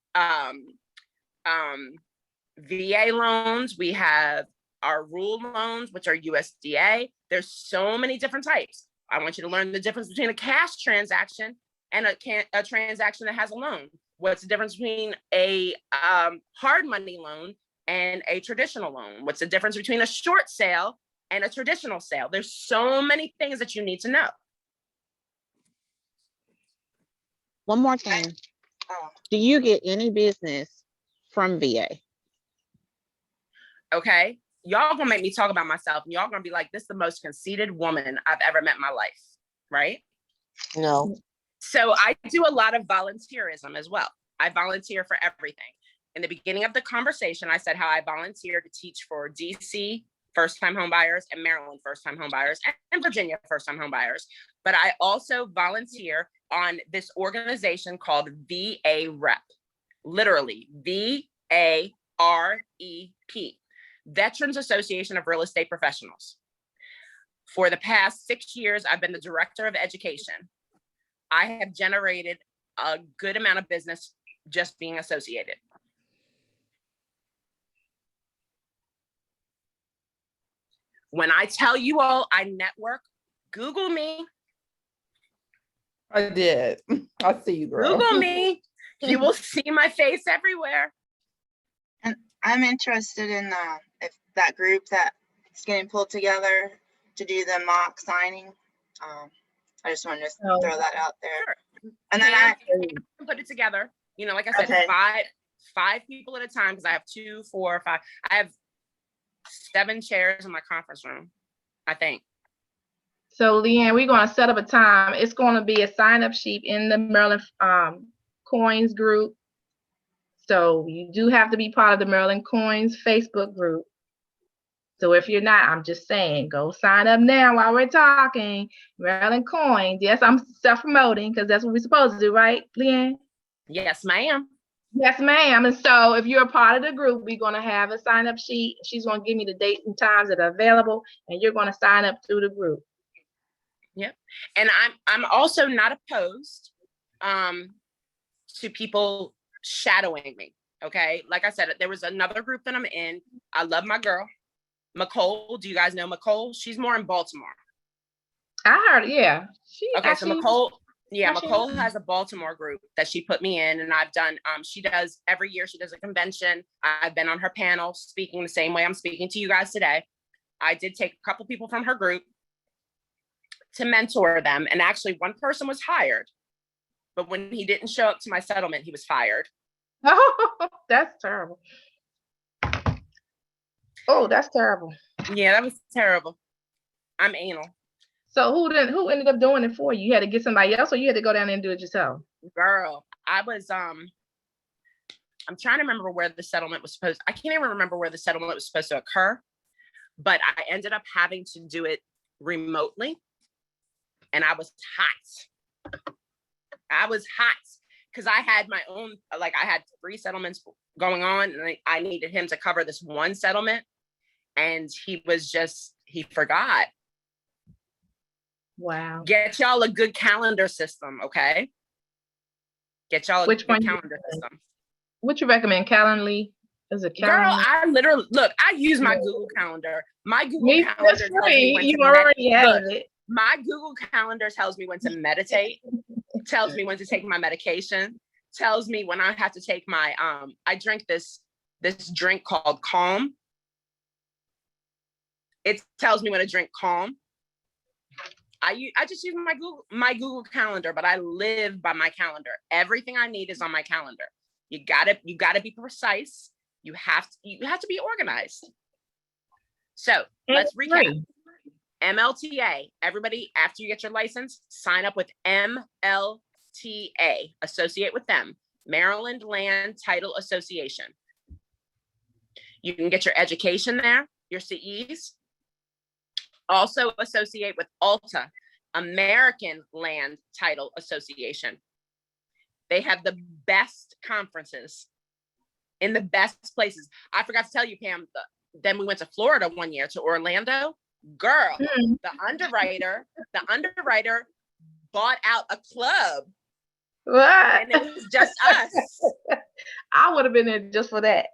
VA loans, we have our rule loans, which are USDA. There's so many different types. I want you to learn the difference between a cash transaction and a transaction that has a loan. What's the difference between a hard money loan and a traditional loan? What's the difference between a short sale and a traditional sale? There's so many things that you need to know. One more thing. Do you get any business from VA? Okay. Y'all gonna make me talk about myself and y'all gonna be like, this is the most conceited woman I've ever met in my life, right? No. So I do a lot of volunteerism as well. I volunteer for everything. In the beginning of the conversation, I said how I volunteer to teach for DC first-time homebuyers and Maryland first-time homebuyers and Virginia first-time homebuyers. But I also volunteer on this organization called VA Rep, literally VAREP, Veterans Association of Real Estate Professionals. For the past 6 years, I've been the director of education. I have generated a good amount of business just being associated. When I tell you all I network, Google me. I did. I see you, girl. Google me. You will see my face everywhere. And I'm interested in if that group that's getting pulled together to do the mock signing. I just wanted to throw that out there. Sure. And then I can put it together. You know, like I said, Okay. five people at a time, because I have 2, 4, 5. I have 7 chairs in my conference room, I think. So LeeAnne, we're going to set up a time. It's going to be a sign-up sheet in the Maryland Coins group. So you do have to be part of the Maryland Coins Facebook group. So if you're not, I'm just saying, go sign up now while we're talking. Maryland Coins. Yes, I'm self-promoting because that's what we're supposed to do, right, LeeAnne? Yes, ma'am. Yes, ma'am. And so if you're a part of the group, we're going to have a sign-up sheet. She's going to give me the dates and times that are available, and you're going to sign up through the group. Yep. And I'm also not opposed to people shadowing me. Okay. Like I said, there was another group that I'm in. I love my girl, McCole. Do you guys know McCole? She's more in Baltimore. I heard, yeah. Okay, so McCole has a Baltimore group that she put me in, and I've done, she does, every year she does a convention. I've been on her panel speaking the same way I'm speaking to you guys today. I did take a couple people from her group to mentor them. And actually one person was hired, but when he didn't show up to my settlement, he was fired. Oh, that's terrible. Oh, that's terrible. Yeah, that was terrible. I'm anal. So who ended up doing it for you? You had to get somebody else, or you had to go down there and do it yourself? Girl, I was, I'm trying to remember where the settlement was supposed, I can't even remember where the settlement was supposed to occur, but I ended up having to do it remotely. And I was hot. I was hot because I had my own, like I had 3 settlements going on, and I needed him to cover this one settlement. And he forgot. Wow. Get y'all a good calendar system, okay? Get y'all a good calendar system. What you recommend, Calendly? Is it Calendly? Girl, I literally, look, I use my Google Calendar. My Google Calendar tells me when you already have it. My Google Calendar tells me when to meditate, tells me when to take my medication, tells me when I have to take my, I drink this drink called Calm. It tells me when to drink Calm. I just use my Google Calendar, but I live by my calendar. Everything I need is on my calendar. You gotta be precise. You have to be organized. So let's recap. MLTA, everybody, after you get your license, sign up with MLTA, associate with them, Maryland Land Title Association. You can get your education there, your CEs. Also associate with ALTA, American Land Title Association. They have the best conferences in the best places. I forgot to tell you, Pam, then we went to Florida one year, to Orlando. Girl, the underwriter bought out a club. What? And it was just us. I would have been there just for that.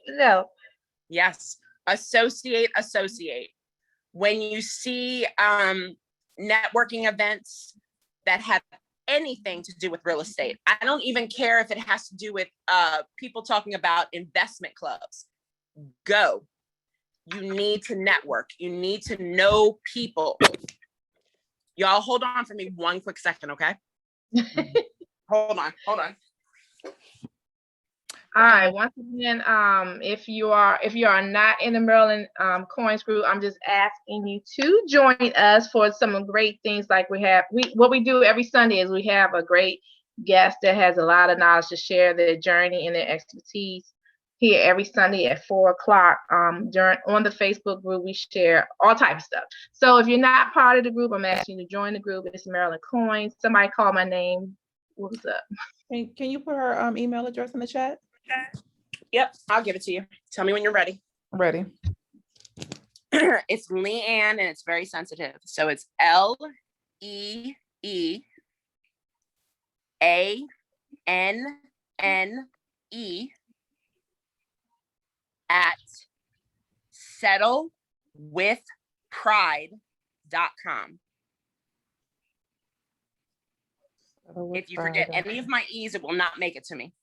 No. Yes. Associate. When you see networking events that have anything to do with real estate, I don't even care if it has to do with people talking about investment clubs. Go. You need to network. You need to know people. Y'all hold on for me one quick second, okay? Hold on. All right. Once again, if you are not in the Maryland Coins group, I'm just asking you to join us for some great things like what we do every Sunday is we have a great guest that has a lot of knowledge to share their journey and their expertise here every Sunday at 4:00. On the Facebook group, we share all types of stuff. So if you're not part of the group, I'm asking you to join the group. It's Maryland Coins. Somebody called my name. What was up? Can you put her email address in the chat? Yep, I'll give it to you. Tell me when you're ready. Ready. It's LeeAnne, and it's very sensitive. So it's LeeAnne at settlewithpride.com. If you forget any of my E's, it will not make it to me.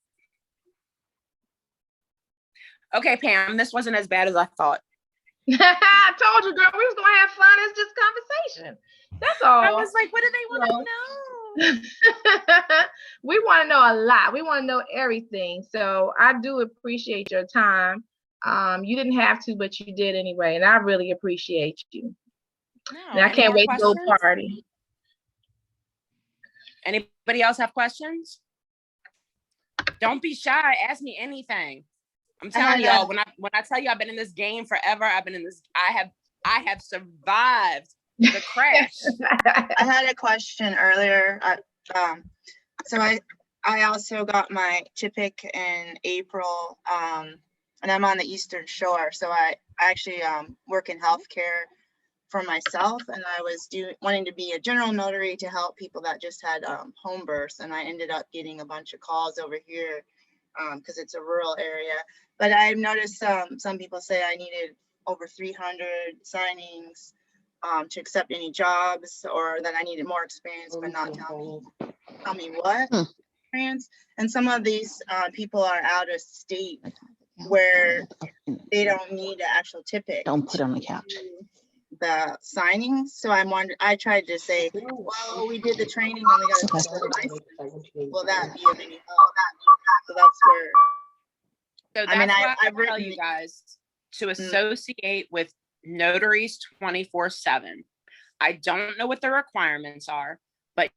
Okay, Pam, this wasn't as bad as I thought. I told you, girl, we was gonna have fun. It's just conversation. That's all. I was like, what do they want to know? We want to know a lot. We want to know everything. So I do appreciate your time. You didn't have to, but you did anyway, and I really appreciate you. No, and I can't wait to go party. Anybody else have questions? Don't be shy. Ask me anything. I'm telling y'all, when I tell you I've been in this game forever, I have survived the crash. I had a question earlier. So I also got my TIPIC in April, and I'm on the Eastern Shore. So I actually work in healthcare for myself, and I was wanting to be a general notary to help people that just had home births, and I ended up getting a bunch of calls over here because it's a rural area. But I've noticed some people say I needed over 300 signings to accept any jobs, or that I needed more experience, but not tell me what experience. And some of these people are out of state where they don't need an actual TIPIC. Don't put on the couch. The signings. So I'm wondering, I tried to say, well, we did the training and we got a license. Will that be of any help? So that's where. So that's why I tell you guys to associate with notaries 24/7. I don't know what the requirements are, but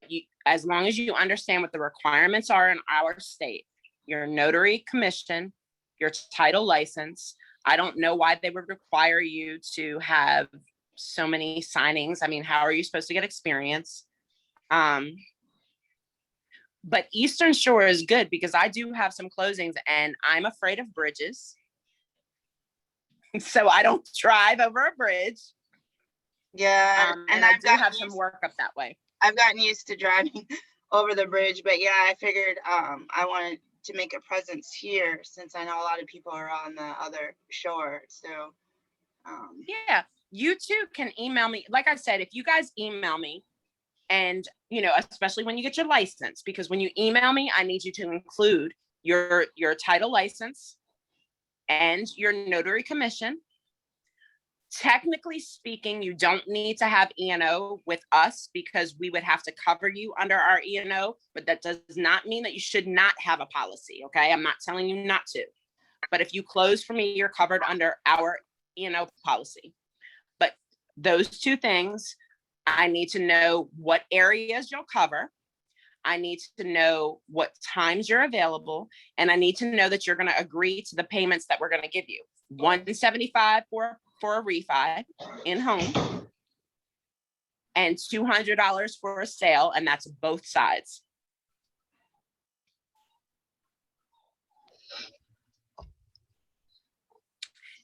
as long as you understand what the requirements are in our state, your notary commission, your title license. I don't know why they would require you to have so many signings. I mean, how are you supposed to get experience? But Eastern Shore is good because I do have some closings and I'm afraid of bridges. So I don't drive over a bridge. Yeah. And I do have some work up that way. I've gotten used to driving over the bridge, but yeah, I figured I wanted to make a presence here since I know a lot of people are on the other shore. So yeah, you too can email me. Like I said, if you guys email me, and especially when you get your license, because when you email me, I need you to include your title license and your notary commission. Technically speaking, you don't need to have E&O with us because we would have to cover you under our E&O, but that does not mean that you should not have a policy, okay? I'm not telling you not to, but if you close for me, you're covered under our E&O policy. But those two things, I need to know what areas you'll cover. I need to know what times you're available, and I need to know that you're going to agree to the payments that we're going to give you. $175 for for a refi in home and $200 for a sale, and that's both sides.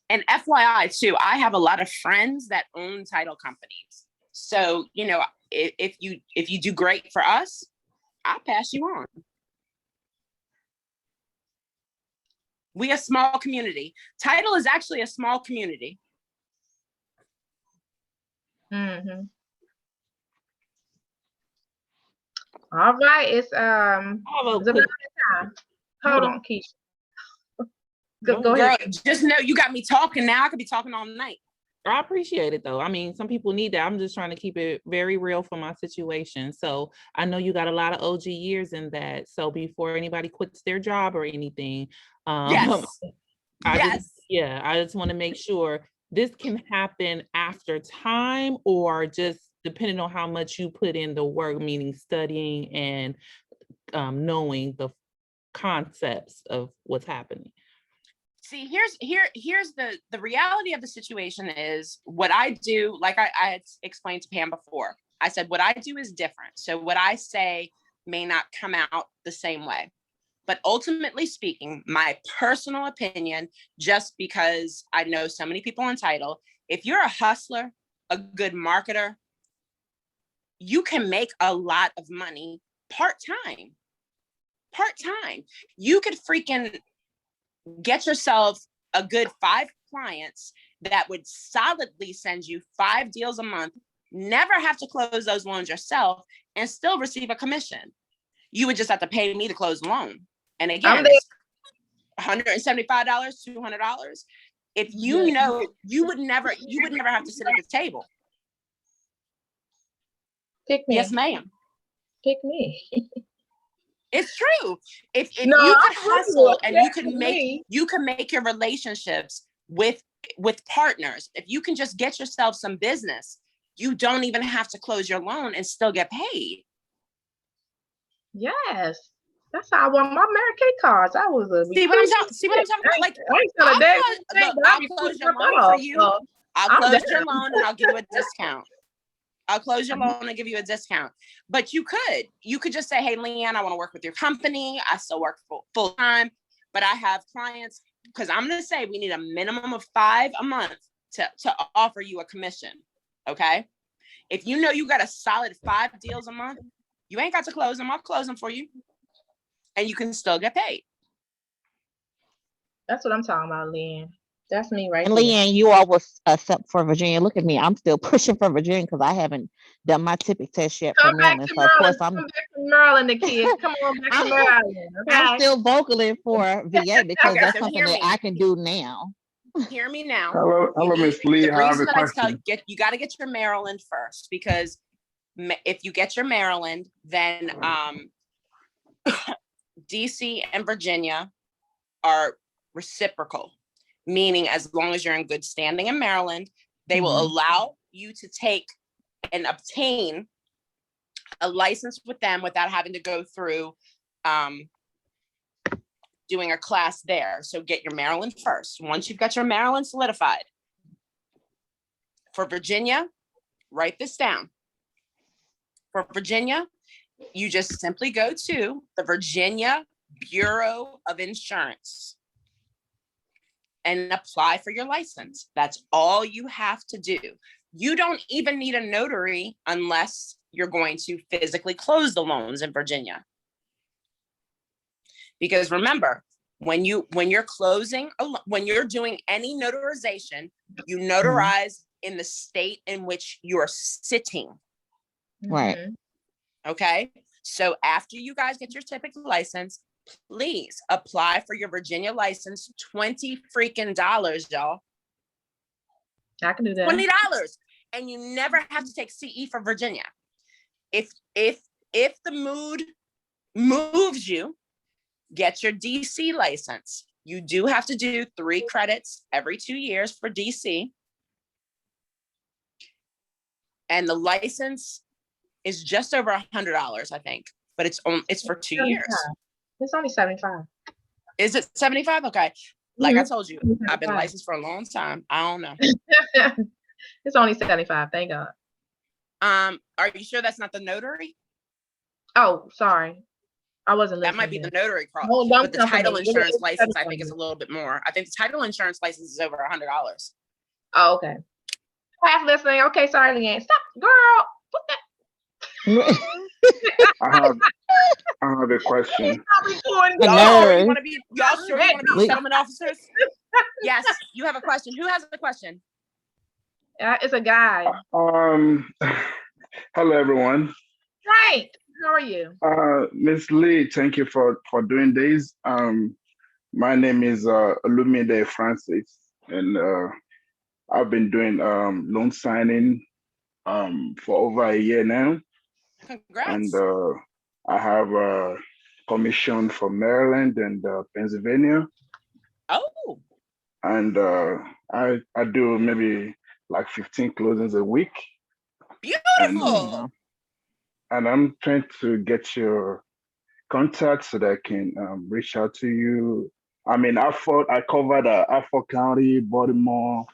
And FYI too, I have a lot of friends that own title companies. So, you know, if you do great for us, I'll pass you on. We a small community. Title is actually a small community. Mm-hmm. All right, it's time. Hold on, Keisha. Go Girl, ahead. just know you got me talking now. I could be talking all night. I appreciate it though. I mean, some people need that. I'm just trying to keep it very real for my situation. So I know you got a lot of OG years in that. So before anybody quits their job or anything, Yes. I just want to make sure this can happen after time or just depending on how much you put in the work, meaning studying and knowing the concepts of what's happening. See, here's the reality of the situation is what I do, like I had explained to Pam before. I said, what I do is different. So what I say may not come out the same way. But ultimately speaking, my personal opinion, just because I know so many people on title, if you're a hustler, a good marketer, you can make a lot of money part-time. Part-time. You could freaking get yourself a good 5 clients that would solidly send you 5 deals a month, never have to close those loans yourself, and still receive a commission. You would just have to pay me to close the loan. And again, $175, $200. If you know, you would never have to sit at the table. Pick me. Yes, ma'am. Pick me. It's true. If No, you I can hustle and you can make your relationships with partners. If you can just get yourself some business, you don't even have to close your loan and still get paid. Yes. That's how I won my Mary Kay cards. I was a see what I'm talking about. Like I'll close your loan for you. I'll close your loan and I'll give you a discount. I'll close your loan and give you a discount. But you could just say, hey, LeeAnne, I want to work with your company. I still work full time, but I have clients, because I'm going to say we need a minimum of 5 a month to offer you a commission. Okay. If you know you got a solid 5 deals a month, you ain't got to close them. I'll close them for you. And you can still get paid. That's what I'm talking about, LeeAnne. That's me right and there. LeeAnne, you always accept for Virginia. Look at me. I'm still pushing for Virginia because I haven't done my TIPIC test yet for Maryland. So of course come back to Maryland, the kids. Come on back to Maryland. Okay? I'm still vocaling for VA because that's something that I can do now. Hear me now. Hello, Miss Lee. The reason that I tell you got to get your Maryland first, because if you get your Maryland, then DC and Virginia are reciprocal, meaning as long as you're in good standing in Maryland, they will allow you to take and obtain a license with them without having to go through doing a class there. So get your Maryland first. Once you've got your Maryland solidified. For Virginia, write this down. For Virginia, you just simply go to the Virginia Bureau of Insurance and apply for your license. That's all you have to do. You don't even need a notary unless you're going to physically close the loans in Virginia. Because remember, when you're closing, when you're doing any notarization, you notarize in the state in which you're sitting. Right. Okay. So after you guys get your TIPIC license, please apply for your Virginia license. $20 freaking dollars, y'all. I can do that. $20, and you never have to take CE for Virginia. If the mood moves you, get your DC license. You do have to do 3 credits every 2 years for DC, and the license is just over $100, I think, but it's for 2 years. It's only 75. Is it 75? Okay. like I told you, I've been licensed for a long time. I don't know. It's only 75. Thank God. Are you sure that's not the notary? Oh, sorry. I wasn't listening. That might be the notary cross, No, don't but the come for title me. insurance It's license, I for think, is me. a little bit more. I think the title insurance license is over $100. Oh, okay. Half listening. Okay, sorry, LeeAnne. Stop, girl. Put that. I have a question. Y'all sure you want to be We- settlement officers? Yes, you have a question. Who has a question? It's a guy. Hello everyone. Frank, how are you? Miss Lee, thank you for doing this. My name is Olumide Francis, and I've been doing loan signing for over a year now. Congrats. And I have a commission for Maryland and Pennsylvania. Oh. And I do maybe like 15 closings a week. Beautiful. And I'm trying to get your contact so that I can reach out to you. I mean, I cover the Hartford County, Baltimore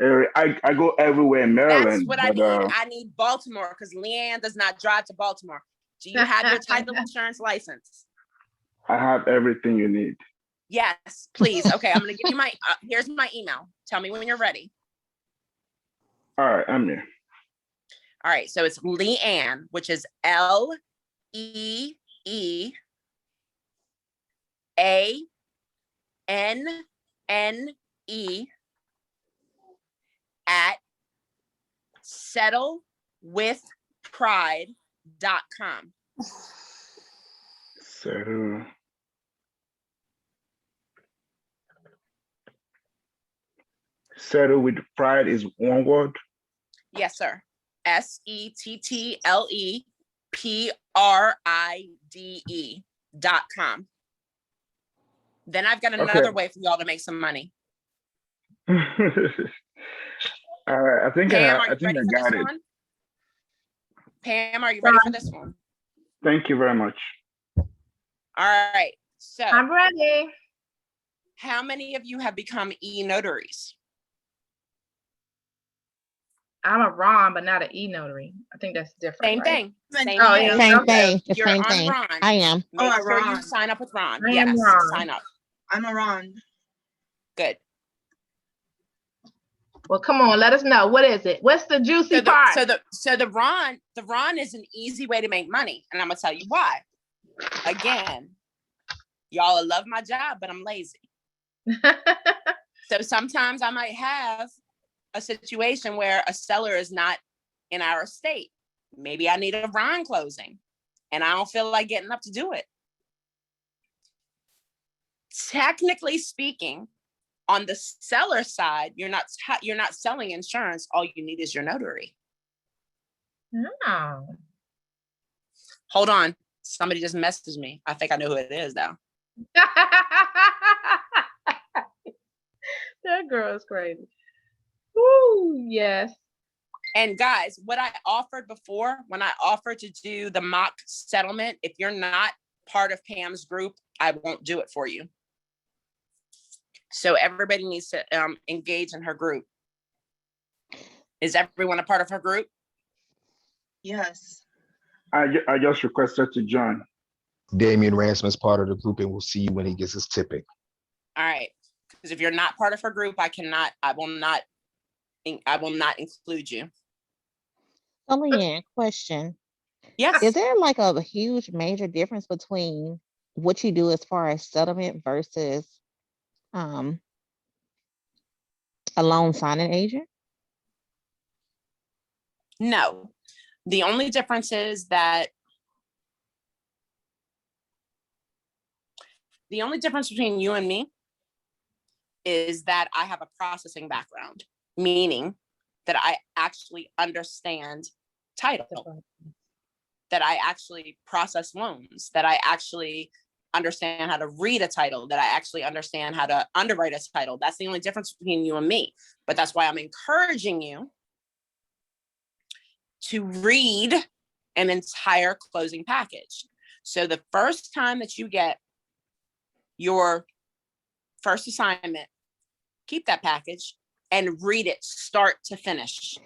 area. I go everywhere in Maryland. That's what I need. I need Baltimore because LeeAnne does not drive to Baltimore. Do you have your title insurance license? I have everything you need. Yes, please. Okay, I'm going to give you my, here's my email. Tell me when you're ready. All right, I'm here. All right, so it's LeeAnne, which is LeeAnne at settlewithpride.com. Settle with pride is one word? Yes, sir. SETTLEPRIDE.com. Then I've got another way for y'all to make some money. All right, I think Pam, I got it. Pam, are you ready for this one? Thank you very much. All right. So I'm ready. How many of you have become E Notaries? I'm a Ron, but not an E Notary. I think that's different. Same right? thing. Same thing. Same thing. The You're same on thing. Ron. I am. Make sure Ron. you sign up with Ron. I Yes, am Ron. sign up. I'm a Ron. Good. Well, come on, let us know. What is it? What's the juicy part? So the Ron is an easy way to make money, and I'm gonna tell you why. Again, y'all love my job, but I'm lazy. So sometimes I might have a situation where a seller is not in our state. Maybe I need a Ron closing, and I don't feel like getting up to do it. Technically speaking, on the seller side, you're not selling insurance. All you need is your notary. No. Hold on. Somebody just messaged me. I think I know who it is now. That girl is crazy. Woo, yes. And guys, what I offered before, when I offered to do the mock settlement, if you're not part of Pam's group, I won't do it for you. So everybody needs to engage in her group. Is everyone a part of her group? Yes. I just requested to join. Damian Ransom is part of the group, and we'll see you when he gets his TIPIC. All right. Because if you're not part of her group, I will not include you. So LeeAnne, question. Yes. Is there like a huge major difference between what you do as far as settlement versus a loan signing agent? No. The only difference is that the only difference between you and me is that I have a processing background, meaning that I actually understand title, that I actually process loans, that I actually understand how to read a title, that I actually understand how to underwrite a title. That's the only difference between you and me. But that's why I'm encouraging you to read an entire closing package. So the first time that you get your first assignment, keep that package and read it start to finish.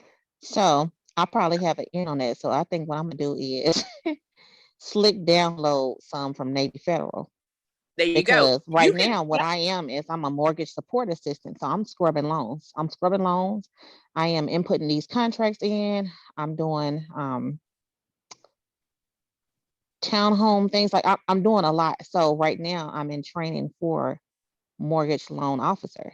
So I probably have an in on that. So I think what I'm gonna do is slick download some from Navy Federal. There you Because go. right now what I am is I'm a mortgage support assistant. So I'm scrubbing loans. I am inputting these contracts in. I'm doing townhome things, like I'm doing a lot. So right now I'm in training for mortgage loan officer.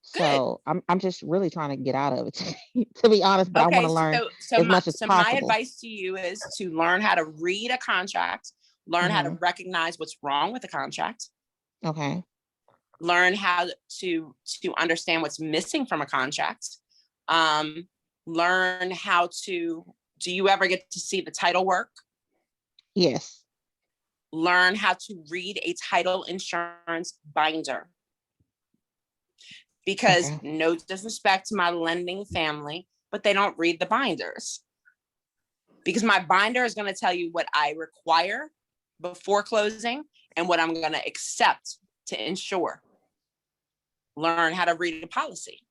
So I'm just really trying to get out of it, to be honest, but I want to learn as much as my possible. advice to you is to learn how to read a contract, learn how to recognize what's wrong with the contract. Okay. Learn how to understand what's missing from a contract. Learn how to, do you ever get to see the title work? Yes. Learn how to read a title insurance binder. Because no disrespect to my lending family, but they don't read the binders. Because my binder is going to tell you what I require before closing and what I'm going to accept to insure. Learn how to read a policy.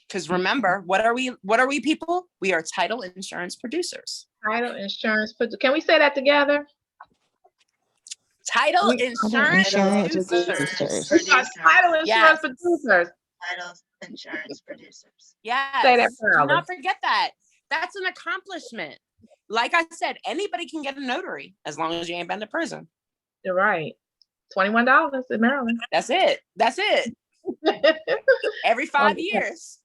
Because remember, what are we people? We are title insurance producers. Title insurance. Can we say that together? Title insurance producers. Title insurance producers. Title insurance producers. Yes. Say that Do not forget that. That's an accomplishment. Like I said, anybody can get a notary as long as you ain't been to prison. You're right. $21 in Maryland. That's it. That's it. Every 5 years.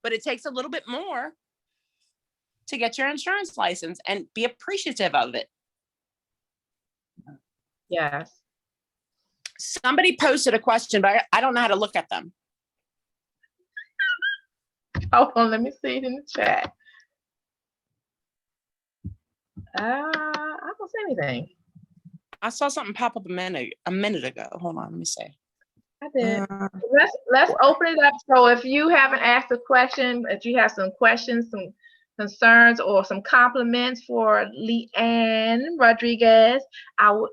But it takes a little bit more to get your insurance license and be appreciative of it. Yes. Somebody posted a question, but I don't know how to look at them. Hold on, let me see it in the chat. I don't see anything. I saw something pop up a minute ago. Hold on, let me see. I did. Let's open it up. So if you haven't asked a question, if you have some questions, some concerns, or some compliments for LeeAnne Rodriguez, I'll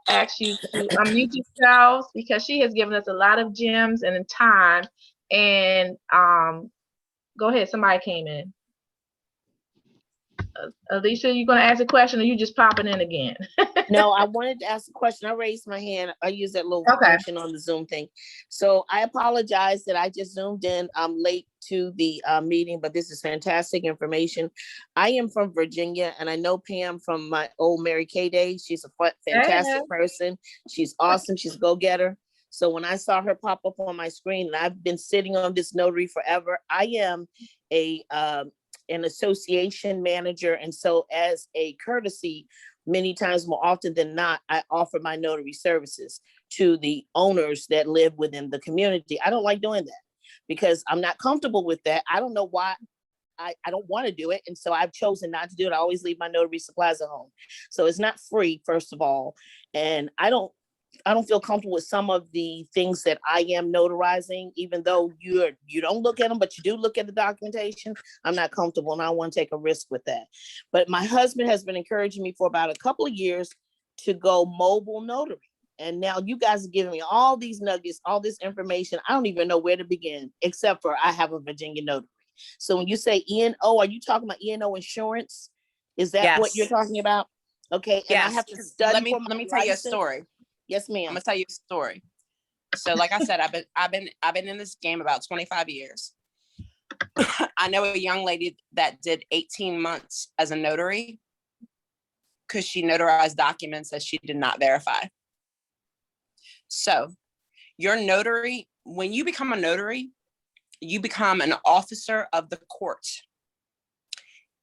ask you to unmute yourselves, because she has given us a lot of gems and time. And go ahead, somebody came in. Alicia, you gonna ask a question, or you just popping in again? No, I wanted to ask a question. I raised my hand. I use that little function on the Zoom thing. So I apologize that I just zoomed in. I'm late to the meeting, but this is fantastic information. I am from Virginia, and I know Pam from my old Mary Kay days. She's a fantastic person. She's awesome. She's a go-getter. So when I saw her pop up on my screen, and I've been sitting on this notary forever, I am an association manager. And so as a courtesy, many times more often than not, I offer my notary services to the owners that live within the community. I don't like doing that because I'm not comfortable with that. I don't know why. I don't want to do it. And so I've chosen not to do it. I always leave my notary supplies at home. So it's not free, first of all. And I don't feel comfortable with some of the things that I am notarizing, even though you don't look at them, but you do look at the documentation. I'm not comfortable, and I don't want to take a risk with that. But my husband has been encouraging me for about a couple of years to go mobile notary. And now you guys are giving me all these nuggets, all this information. I don't even know where to begin, except for I have a Virginia notary. So when you say E&O, are you talking about E&O insurance? Is that what you're talking about? Okay. And I have to study. Let me tell you a story. Yes, ma'am. I'm gonna tell you a story. So like I said, I've been in this game about 25 years. I know a young lady that did 18 months as a notary because she notarized documents that she did not verify. So your notary, when you become a notary, you become an officer of the court.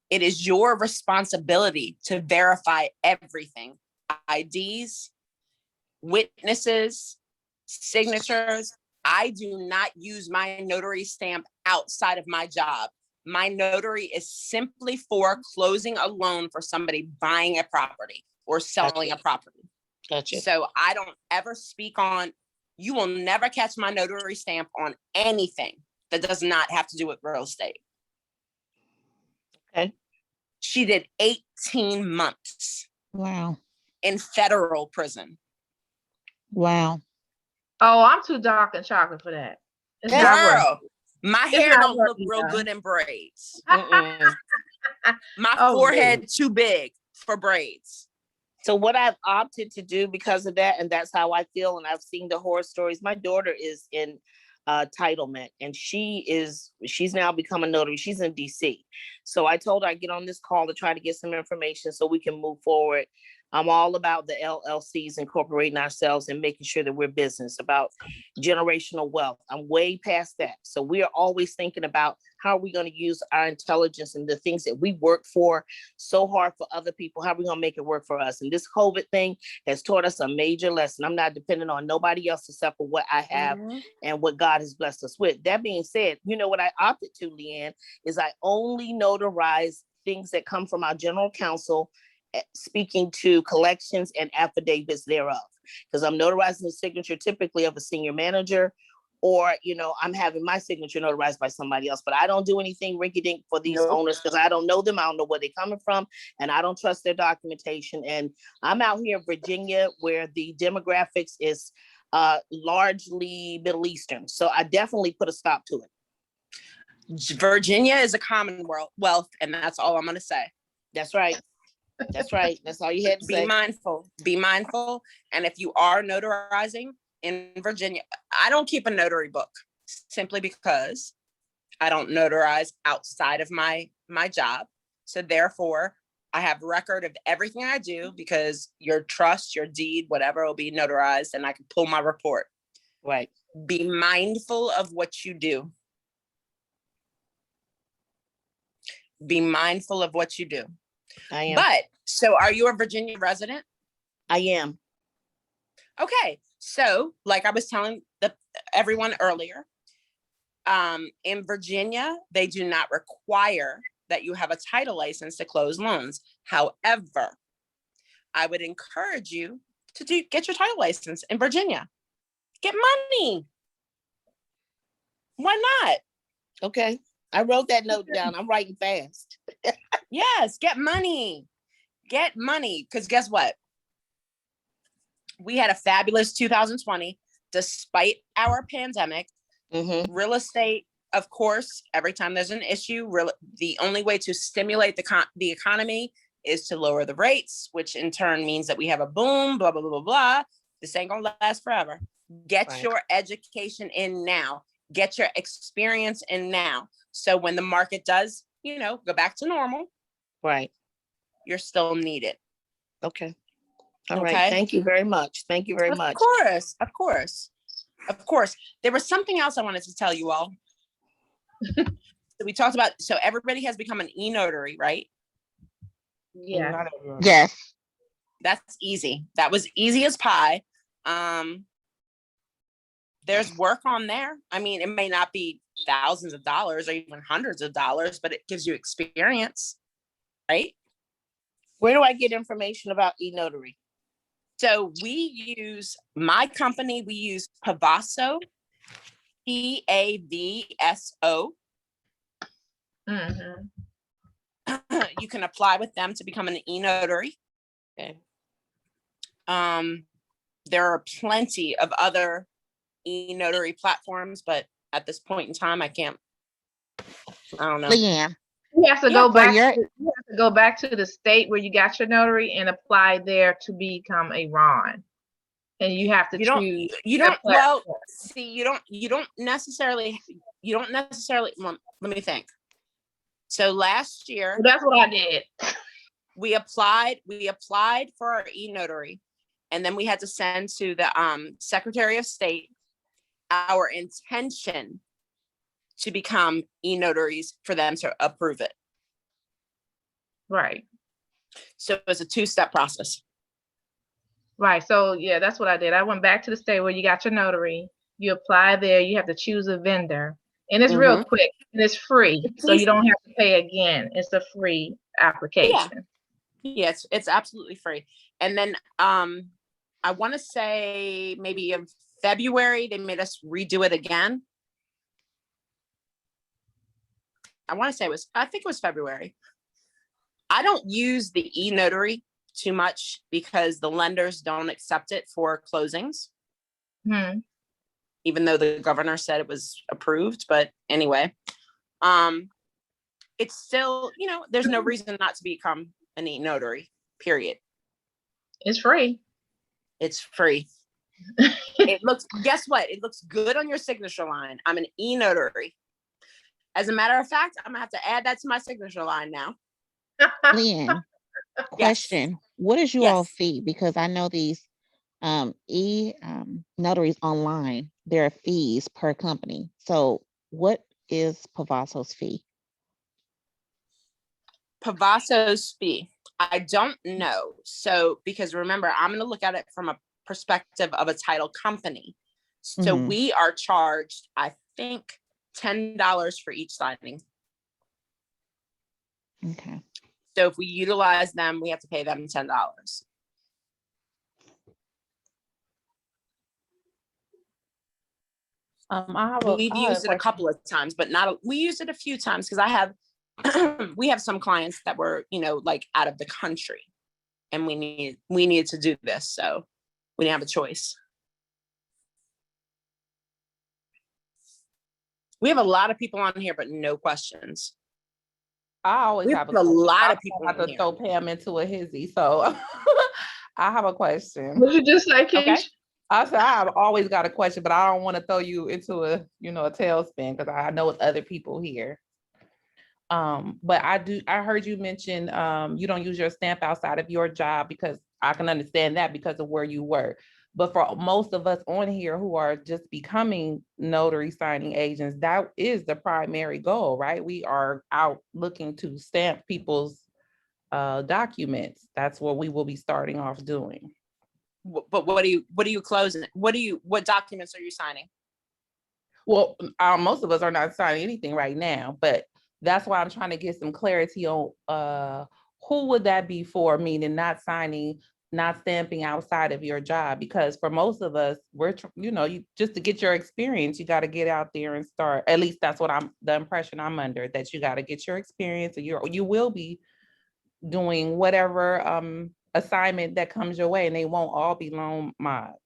It is your responsibility to verify everything: IDs, witnesses, signatures. I do not use my notary stamp outside of my job. My notary is simply for closing a loan for somebody buying a property or selling a property. Gotcha. So I don't ever speak on, you will never catch my notary stamp on anything that does not have to do with real estate. Okay. She did 18 months Wow. in federal prison. Wow. Oh, I'm too dark and chocolate for that. It's not worth Girl, my It's hair not don't look working, real though. good in braids. Mm-mm. My Oh, forehead too big for braids. So what I've opted to do because of that, and that's how I feel, and I've seen the horror stories. My daughter is in entitlement, and she's now become a notary. She's in DC. So I told her I'd get on this call to try to get some information so we can move forward. I'm all about the LLCs incorporating ourselves and making sure that we're business, about generational wealth. I'm way past that. So we are always thinking about how are we going to use our intelligence and the things that we work for so hard for other people. How are we going to make it work for us? And this COVID thing has taught us a major lesson. I'm not dependent on nobody else except for what I have and what God has blessed us with. That being said, you know what I opted to, LeeAnne, is I only notarize things that come from our general counsel speaking to collections and affidavits thereof, because I'm notarizing the signature typically of a senior manager, or I'm having my signature notarized by somebody else. But I don't do anything rinky-dink for these owners because I don't know them. I don't know where they're coming from, and I don't trust their documentation. And I'm out here in Virginia where the demographics is largely Middle Eastern, so I definitely put a stop to it. Virginia is a commonwealth, and that's all I'm going to say. That's right. That's right. That's all you had to say. Be mindful. And if you are notarizing in Virginia, I don't keep a notary book simply because I don't notarize outside of my job. So therefore, I have record of everything I do because your trust, your deed, whatever will be notarized, and I can pull my report. Right. Be mindful of what you do. Be mindful of what you do. I am. But so are you a Virginia resident? I am. Okay. So like I was telling everyone earlier, in Virginia, they do not require that you have a title license to close loans. However, I would encourage you to get your title license in Virginia. Get money. Why not? Okay. I wrote that note down. I'm writing fast. Yes, get money. Get money. Because guess what? We had a fabulous 2020, despite our pandemic. Real estate, of course, every time there's an issue, the only way to stimulate the economy is to lower the rates, which in turn means that we have a boom, blah, blah, blah, blah, blah. This ain't gonna last forever. Get your education in now. Get your experience in now. So when the market does, go back to normal, right, you're still needed. Okay. All right. Thank you very much. Thank you very much. Of course. There was something else I wanted to tell you all. So we talked about, so everybody has become an E Notary, right? Yeah. Yes. That's easy. That was easy as pie. There's work on there. I mean, it may not be thousands of dollars or even hundreds of dollars, but it gives you experience, right? Where do I get information about E Notary? So my company, we use Pavaso, Pavaso. You can apply with them to become an E Notary. Okay. There are plenty of other E Notary platforms, but at this point in time, I don't know. LeeAnne. You have to go back. You have to go back to the state where you got your notary and apply there to become a RON. And you have to choose. You don't necessarily. Well, let me think. So last year, that's what I did. We applied for our E Notary, and then we had to send to the Secretary of State our intention to become E Notaries for them to approve it. Right. So it's a 2-step process. Right. So yeah, that's what I did. I went back to the state where you got your notary. You apply there. You have to choose a vendor, and it's real quick and it's free, so you don't have to pay again. It's a free application. Yeah, it's absolutely free. And then I want to say maybe in February they made us redo it again. I think it was February. I don't use the E Notary too much because the lenders don't accept it for closings. Even though the governor said it was approved, but anyway, it's still, you know, there's no reason not to become an E Notary, period. It's free. It's free. It looks, guess what? It looks good on your signature line. I'm an E Notary. As a matter of fact, I'm gonna have to add that to my signature line now. LeeAnne, question. What is you all fee? Because I know these notaries online, there are fees per company. So what is Pavasso's fee? Pavasso's fee, I don't know. So, because remember, I'm going to look at it from a perspective of a title company. So we are charged, I think, $10 for each signing. Okay. So if we utilize them, we have to pay them $10. We've used it a couple of times, but we used it a few times because I have, we have some clients that were, you know, like out of the country and we needed to do this. So we didn't have a choice. We have a lot of people on here, but no questions. I always have a lot of people have to throw Pam into a hizzy, so I have a question. What did you just say, Keish? Okay. I said I've always got a question, but I don't want to throw you into a tailspin because I know it's other people here. But I heard you mention you don't use your stamp outside of your job, because I can understand that because of where you work. But for most of us on here who are just becoming notary signing agents, that is the primary goal, right? We are out looking to stamp people's documents. That's what we will be starting off doing. But what are you closing? What documents are you signing? Well, most of us are not signing anything right now, but that's why I'm trying to get some clarity on who would that be for, meaning not stamping outside of your job. Because for most of us, you just to get your experience, you got to get out there and start. At least that's what the impression I'm under, that you got to get your experience, and you will be doing whatever assignment that comes your way, and they won't all be loan mods.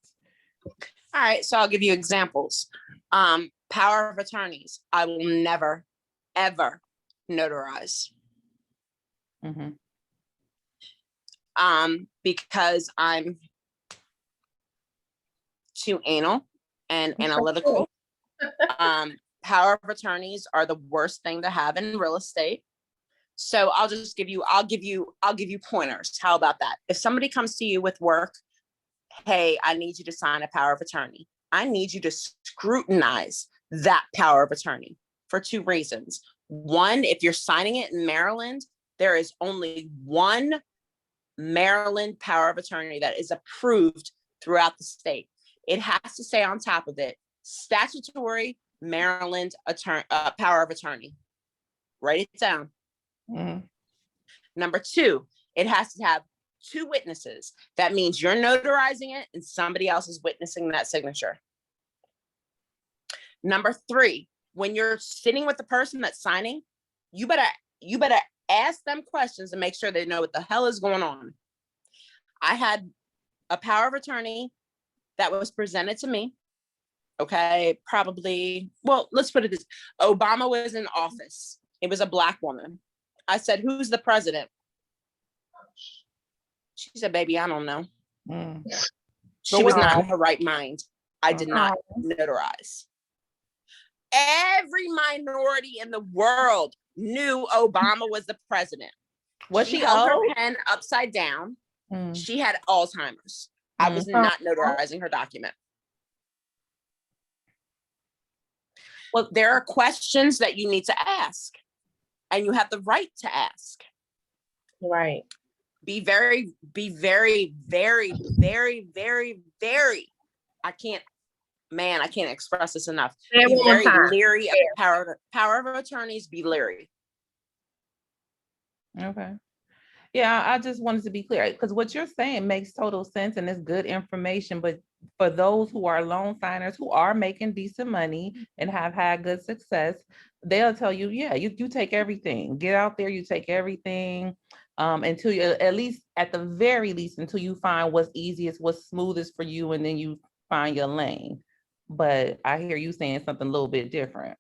All right, so I'll give you examples. Power of attorneys, I will never, ever notarize. Because I'm too anal and analytical. Power of attorneys are the worst thing to have in real estate. So I'll give you pointers. How about that? If somebody comes to you with work, hey, I need you to sign a power of attorney. I need you to scrutinize that power of attorney for two reasons. One, if you're signing it in Maryland, there is only one Maryland power of attorney that is approved throughout the state. It has to say on top of it, statutory Maryland power of attorney. Write it down. Number two, it has to have two witnesses. That means you're notarizing it and somebody else is witnessing that signature. Number three, when you're sitting with the person that's signing, you better ask them questions and make sure they know what the hell is going on. I had a power of attorney that was presented to me. Okay, probably, well, let's put it this, Obama was in office. It was a Black woman. I said, who's the president? She said, baby, I don't know. She was not in her right mind. I did not notarize. Every minority in the world knew Obama was the president. She held her pen upside down. She had Alzheimer's. I was not notarizing her document. Well, there are questions that you need to ask, and you have the right to ask. Right. Be very, very, very, very, I can't express this enough. Be very leery of power of attorneys, be leery. Okay. Yeah, I just wanted to be clear, because what you're saying makes total sense and it's good information. But for those who are loan signers who are making decent money and have had good success, they'll tell you, yeah, you take everything. Get out there, you take everything. until you, at least at the very least, until you find what's easiest, what's smoothest for you, and then you find your lane. But I hear you saying something a little bit different.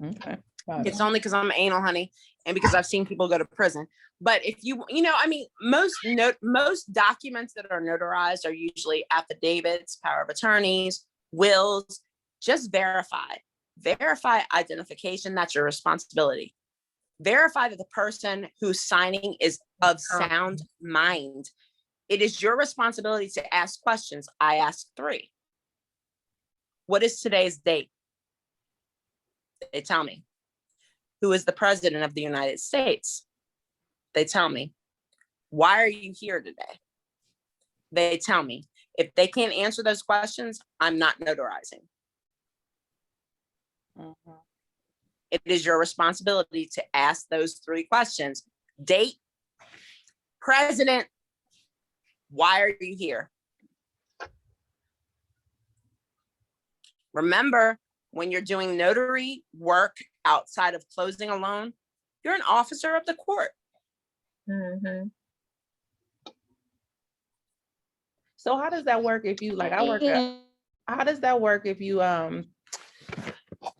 Okay. It's only because I'm anal, honey, and because I've seen people go to prison. But if you know, I mean, most documents that are notarized are usually affidavits, power of attorneys, wills. Just verify identification. That's your responsibility. Verify that the person who's signing is of sound mind. It is your responsibility to ask questions. I asked 3. What is today's date? They tell me. Who is the president of the United States? They tell me. Why are you here today? They tell me. If they can't answer those questions, I'm not notarizing. Mm-hmm. It is your responsibility to ask those 3 questions. Date, president, why are you here? Remember, when you're doing notary work outside of closing a loan, you're an officer of the court. Mm-hmm. So how does that work if you, like, how does that work if you,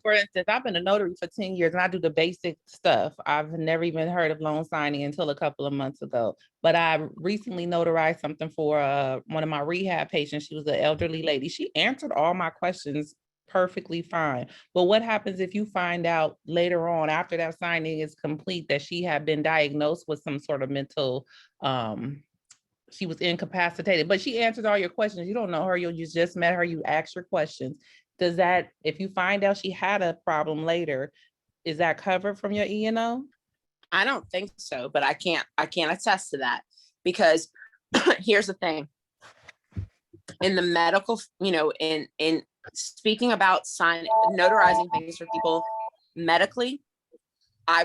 for instance, I've been a notary for 10 years and I do the basic stuff. I've never even heard of loan signing until a couple of months ago. But I recently notarized something for one of my rehab patients. She was an elderly lady. She answered all my questions perfectly fine. But what happens if you find out later on, after that signing is complete, that she had been diagnosed with some sort of mental, she was incapacitated, but she answered all your questions. You don't know her, you just met her, you asked her questions. Does that, if you find out she had a problem later, is that covered from your E&O? I don't think so, but I can't attest to that, because here's the thing. In the medical, in speaking about notarizing things for people medically, I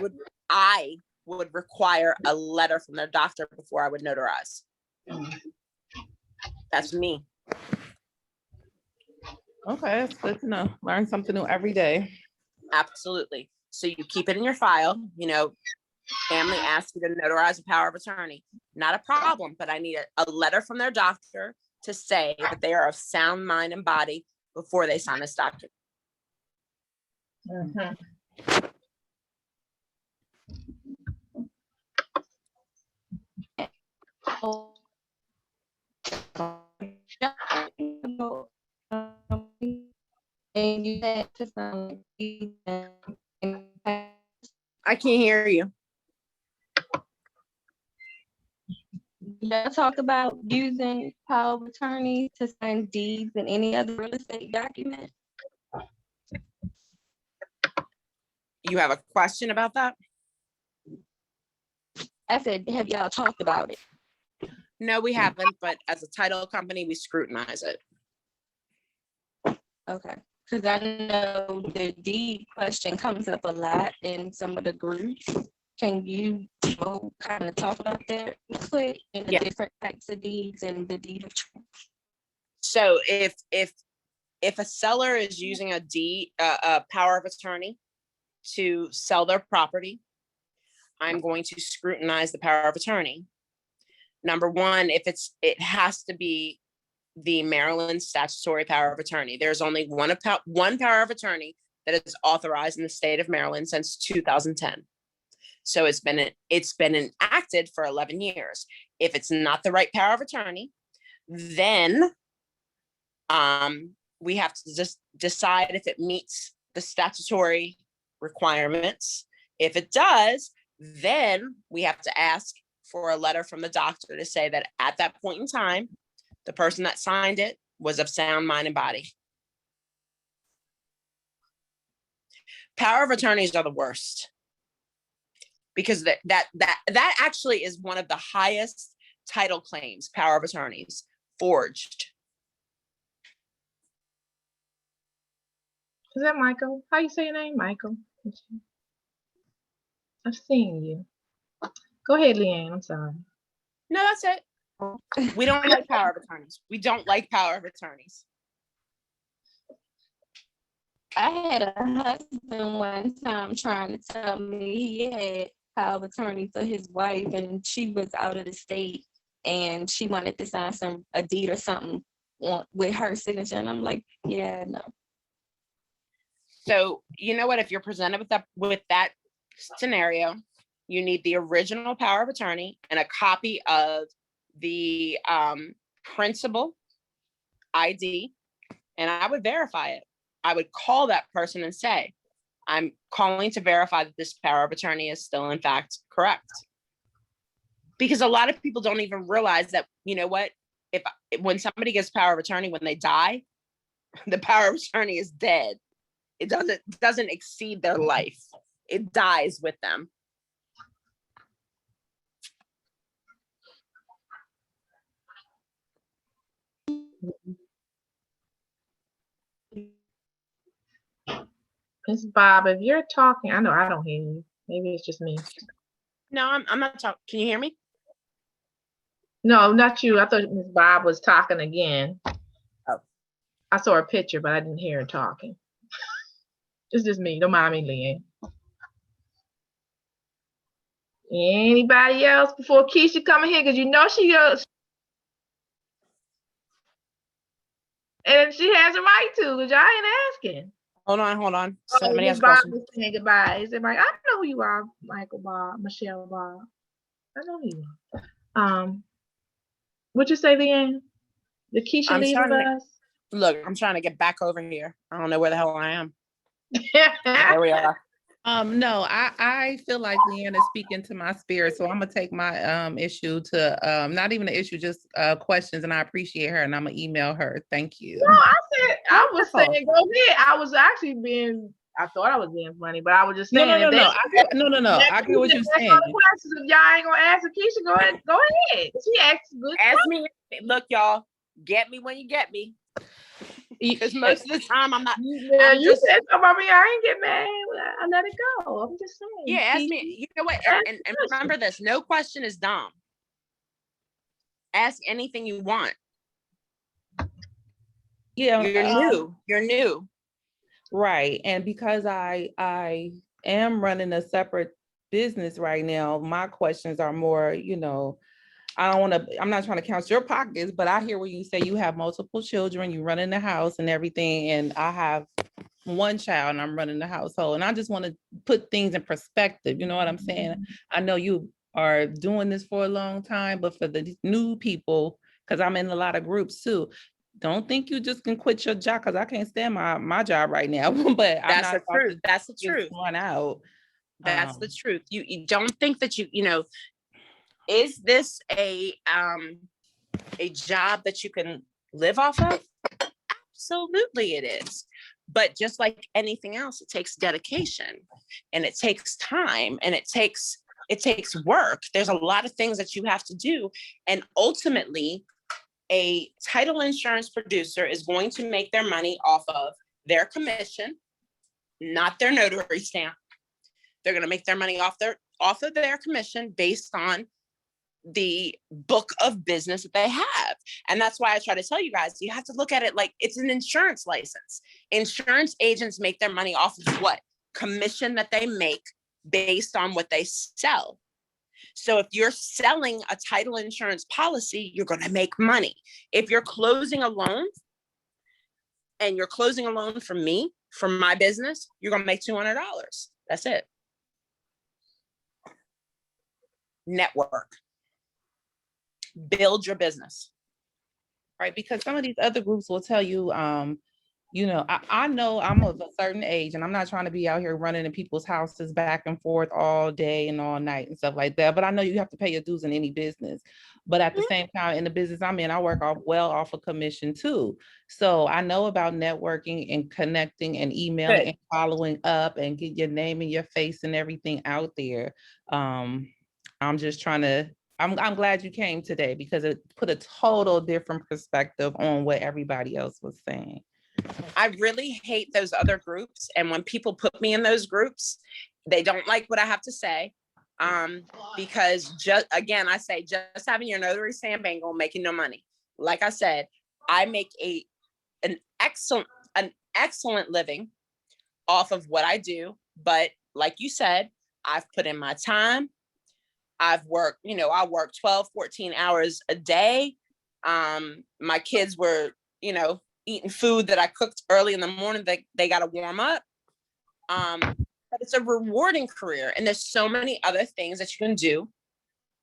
would require a letter from their doctor before I would notarize. That's me. Okay, that's good to know. Learn something new every day. Absolutely. So you keep it in your file. Family asks you to notarize a power of attorney. Not a problem, but I need a letter from their doctor to say that they are of sound mind and body before they sign this document. Mm-hmm. And you had to some I can't hear you. Y'all talk about using power of attorney to sign deeds and any other real estate document. You have a question about that? I said, have y'all talked about it? No, we haven't, but as a title company, we scrutinize it. Okay, because I know the deed question comes up a lot in some of the groups. Can you kind of talk about that real quick, and the different types of deeds and the deed of trust? So if a seller is using a power of attorney to sell their property, I'm going to scrutinize the power of attorney. Number one, it has to be the Maryland statutory power of attorney. There's only one power of attorney that is authorized in the state of Maryland since 2010. So it's been enacted for 11 years. If it's not the right power of attorney, then we have to just decide if it meets the statutory requirements. If it does, then we have to ask for a letter from the doctor to say that at that point in time, the person that signed it was of sound mind and body. Power of attorneys are the worst, because that actually is one of the highest title claims, power of attorneys, forged. Is that Michael? How you say your name? Michael. I've seen you. Go ahead, LeeAnne. I'm sorry. No, that's it. We don't like power of attorneys. We don't like power of attorneys. I had a husband one time trying to tell me he had power of attorney for his wife, and she was out of the state, and she wanted to sign a deed or something with her signature, and I'm like, yeah, no. So you know what? If you're presented with that scenario, you need the original power of attorney and a copy of the principal ID, and I would verify it. I would call that person and say, I'm calling to verify that this power of attorney is still in fact correct. Because a lot of people don't even realize that, you know what, when somebody gets power of attorney, when they die, the power of attorney is dead. It doesn't exceed their life. It dies with them. Miss Bob, if you're talking, I know I don't hear you. Maybe it's just me. No, I'm not talking. Can you hear me? No, not you. I thought Miss Bob was talking again. Oh. I saw her picture, but I didn't hear her talking. It's just me. Don't mind me, LeeAnne. Anybody else before Keisha coming here? Because you know she goes. And she has a right to, because y'all ain't asking. Hold on. Somebody has a Bob question. was saying goodbye. Is it like, I know who you are, Michael Bob, Michelle Bob. I know who you are. What'd you say, LeeAnne? Did Keisha leave with us? Look, I'm trying to get back over here. I don't know where the hell I am. There we are. No, I feel like LeeAnne is speaking to my spirit, so I'm gonna take my issue to not even an issue, just questions, and I appreciate her, and I'm gonna email her. Thank you. No, I was saying go ahead. I was actually I thought I was being funny, but I was just saying. No. I get what you're saying. Questions. If y'all ain't gonna answer Keisha, go ahead. She asked good Ask questions. me. Look, y'all, get me when you get me. Because most of the time I'm not. Yeah, you said something about me. I ain't get mad. I let it go. I'm just saying. Yeah, ask me. You know what? And remember this: no question is dumb. Ask anything you want. Yeah, you're new. Right, and because I am running a separate business right now, my questions are more, I'm not trying to count your pockets, but I hear what you say. You have multiple children, you run in the house and everything, and I have one child and I'm running the household, and I just want to put things in perspective. You know what I'm saying? I know you are doing this for a long time, but for the new people, because I'm in a lot of groups too, don't think you just can quit your job, because I can't stand my job right now. But that's the truth. That's the truth. Run out. That's the truth. You don't think that is this a job that you can live off of? Absolutely it is. But just like anything else, it takes dedication and it takes time and it takes work. There's a lot of things that you have to do. And ultimately, a title insurance producer is going to make their money off of their commission, not their notary stamp. They're going to make their money off of their commission based on the book of business that they have. And that's why I try to tell you guys, you have to look at it like it's an insurance license. Insurance agents make their money off of what? Commission that they make based on what they sell. So if you're selling a title insurance policy, you're going to make money. If you're closing a loan and you're closing a loan from me, from my business, you're going to make $200. That's it. Network. Build your business. Right, because some of these other groups will tell you, I know I'm of a certain age and I'm not trying to be out here running in people's houses back and forth all day and all night and stuff like that. But I know you have to pay your dues in any business. But at the same time, in the business I'm in, I work off a commission too. So I know about networking and connecting and emailing and following up and get your name and your face and everything out there. I'm just trying to, I'm glad you came today because it put a total different perspective on what everybody else was saying. I really hate those other groups. And when people put me in those groups, they don't like what I have to say. Because just having your notary stamp ain't gonna make you no money. Like I said, I make an excellent living off of what I do. But like you said, I've put in my time. I've worked, I work 12, 14 hours a day. My kids were, eating food that I cooked early in the morning that they got to warm up. But it's a rewarding career. And there's so many other things that you can do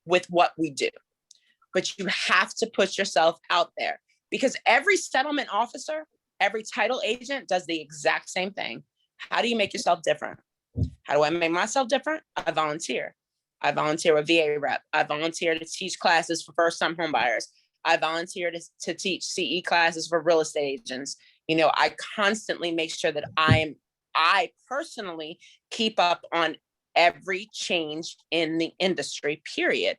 with what we do. But you have to put yourself out there, because every settlement officer, every title agent does the exact same thing. How do you make yourself different? How do I make myself different? I volunteer. I volunteer with VA rep. I volunteer to teach classes for first-time homebuyers. I volunteer to teach CE classes for real estate agents. I constantly make sure that I personally keep up on every change in the industry, period.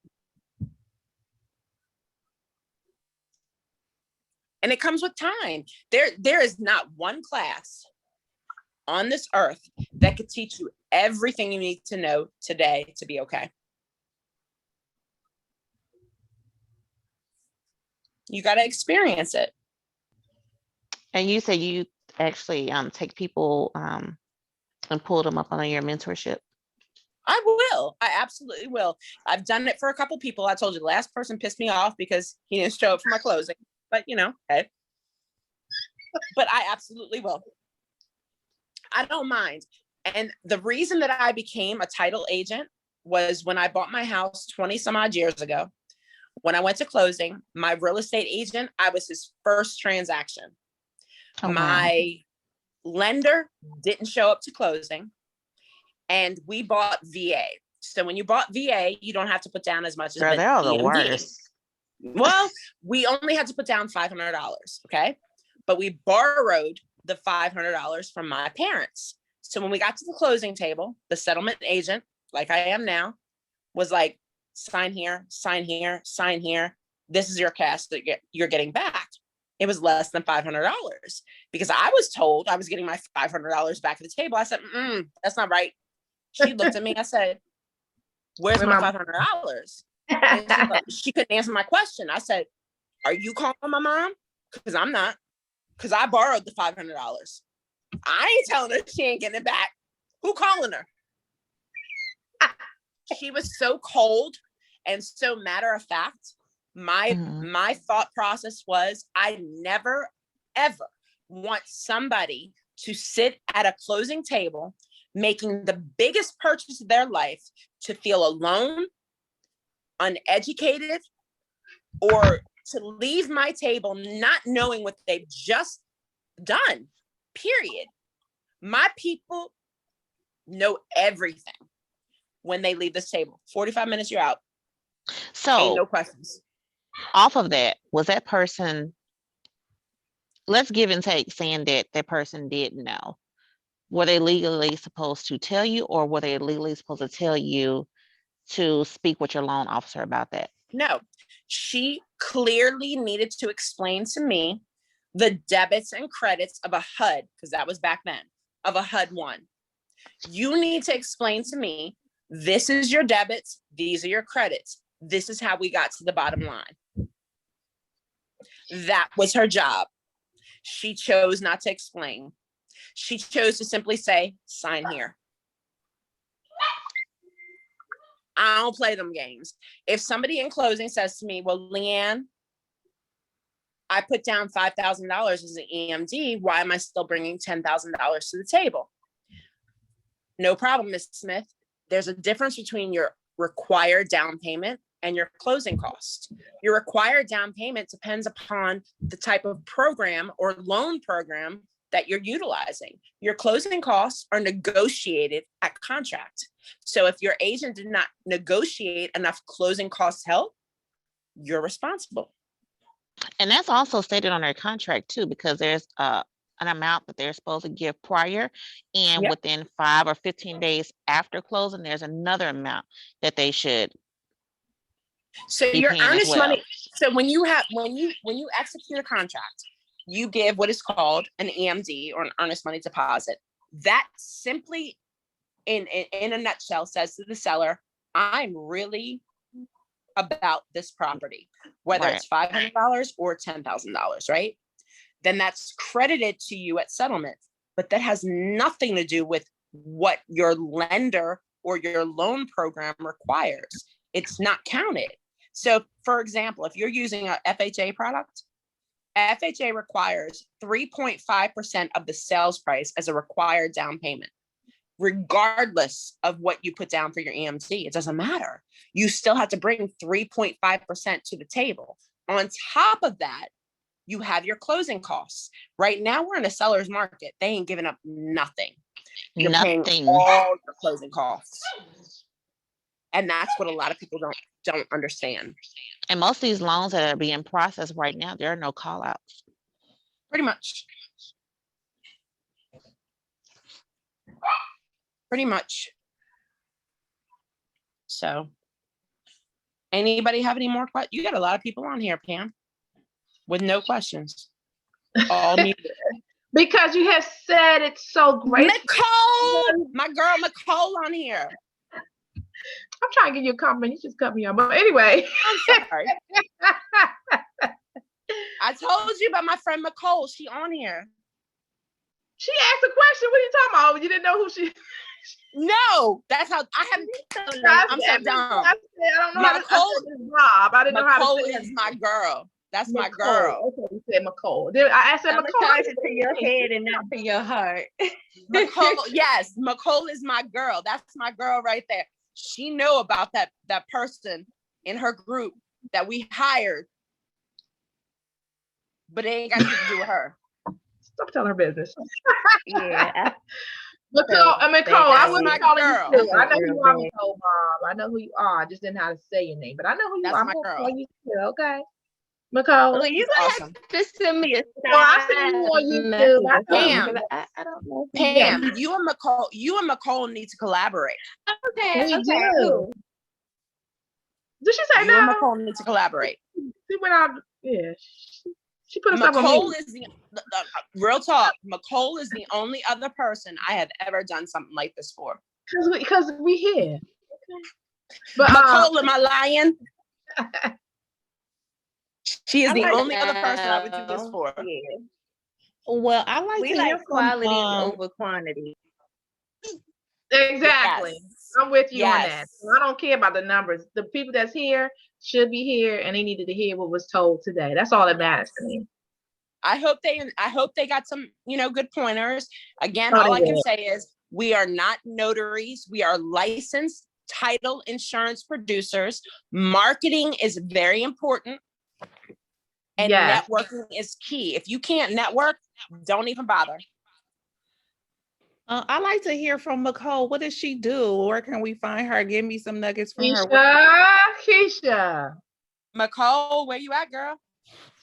And it comes with time. There is not one class on this earth that could teach you everything you need to know today to be okay. You got to experience it. And you say you actually take people and pull them up on your mentorship? I will. I absolutely will. I've done it for a couple people. I told you the last person pissed me off because he didn't show up for my closing. But hey. But I absolutely will. I don't mind. And the reason that I became a title agent was when I bought my house 20 some odd years ago. When I went to closing, my real estate agent, I was his first transaction. Oh, my lender didn't show up to closing, and we bought VA. So when you bought VA, you don't have to put down as much as Girl, they're all the EMD. worst. Well, we only had to put down $500, okay? But we borrowed the $500 from my parents. So when we got to the closing table, the settlement agent, like I am now, was like, sign here, sign here, sign here. This is your cash that you're getting back. It was less than $500 because I was told I was getting my $500 back at the table. I said, that's not right. She looked at me. I said, where's my $500? She couldn't answer my question. I said, are you calling my mom? Because I'm not. Because I borrowed the $500. I ain't telling her she ain't getting it back. Who calling her? She was so cold and so matter of fact. My thought process was, I never, ever want somebody to sit at a closing table making the biggest purchase of their life to feel alone, uneducated, or to leave my table not knowing what they've just done, period. My people know everything when they leave this table. 45 minutes, you're out. So ain't no questions. Off of that, was that person, let's give and take, saying that that person didn't know, were they legally supposed to tell you, or were they legally supposed to tell you to speak with your loan officer about that? No, she clearly needed to explain to me the debits and credits of a HUD, because that was back then, of a HUD 1. You need to explain to me, this is your debits, these are your credits. This is how we got to the bottom line. That was her job. She chose not to explain. She chose to simply say, sign here. I don't play them games. If somebody in closing says to me, well, LeeAnne, I put down $5,000 as an EMD. Why am I still bringing $10,000 to the table? No problem, Ms. Smith. There's a difference between your required down payment and your closing cost. Your required down payment depends upon the type of program or loan program that you're utilizing. Your closing costs are negotiated at contract. So if your agent did not negotiate enough closing cost help, you're responsible. And that's also stated on their contract too, because there's an amount that they're supposed to give prior, and within 5 or 15 days after closing, there's another amount that they should. So your earnest money. So when you execute a contract, you give what is called an EMD, or an earnest money deposit. That simply, in a nutshell, says to the seller, I'm really about this property, whether it's $500 or $10,000, right? Then that's credited to you at settlement, but that has nothing to do with what your lender or your loan program requires. It's not counted. So for example, if you're using a FHA product, FHA requires 3.5% of the sales price as a required down payment, regardless of what you put down for your EMT. It doesn't matter. You still have to bring 3.5% to the table. On top of that, you have your closing costs. Right now, we're in a seller's market. They ain't giving up nothing. You're paying all your closing costs. And that's what a lot of people don't understand. And most of these loans that are being processed right now, there are no call outs. Pretty much. Pretty much. So, anybody have any more questions? You got a lot of people on here, Pam, with no questions. All muted. Because you have said it so great. Nicole, my girl Nicole on here. I'm trying to give you a compliment. You just cut me off. But anyway. I'm sorry. I told you about my friend Nicole. She on here. She asked a question. What are you talking about? You didn't know who she. No, that's how I haven't. I'm so dumb. I don't know how to say this, Rob. I didn't know how to say Nicole is my girl. That's Nicole. My girl. Okay, you said Nicole. I said Nicole. Charge it to your head and not to your heart. Nicole, yes, Nicole is my girl. That's my girl right there. She knew about that person in her group that we hired, but it ain't got nothing to do with her. Stop telling her business. Yeah. Nicole, I was my calling girl. you too. I know who you are, Nicole, Bob. I know who you are. I just didn't know how to say your name, but I know who you That's are. my girl. Call you too, okay, Nicole. Well, you gonna awesome. have to send me a Well, I seen you on YouTube. Pam, I don't know. Pam, you and Nicole need to collaborate. Okay. We Okay. do. Cool. Did she say You no? and Nicole need to collaborate. She went out. Yeah. She put herself on Nicole mute. is the real talk. Nicole is the only other person I have ever done something like this for. Because we here. Okay. But Nicole, am I lying? She is the only other person I would do this for. Yeah. Well, I like We to like hear from, quality over quantity. Exactly. Yes. I'm with you on that. Yes. I don't care about the numbers. The people that's here should be here, and they needed to hear what was told today. That's all that matters to me. I hope they got some, good pointers. Again, Oh, all I they can did. say is we are not notaries. We are licensed title insurance producers. Marketing is very important. And Yes. networking is key. If you can't network, don't even bother. I like to hear from Nicole. What does she do? Where can we find her? Give me some nuggets from her. Keisha. Nicole, where you at, girl?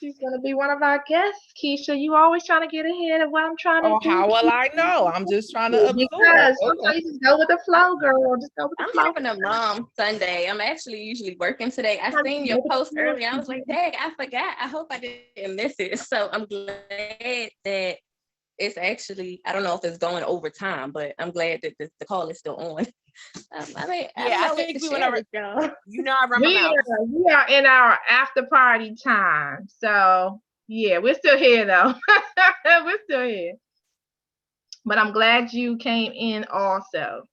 She's gonna be one of our guests. Keisha, you always trying to get ahead of what I'm trying to do. How will I know? I'm just trying to absorb. Because sometimes you just go with the flow, girl. Just go with the I'm flow. having a mom Sunday. I'm actually usually working today. I seen your post earlier. I was like, dang, I forgot. I hope I didn't miss it. So I'm glad that it's actually, I don't know if it's going over time, but I'm glad that the call is still on. I think we went over. I run my mouth. We are in our after party time. So yeah, we're still here though. We're still here. But I'm glad you came in also,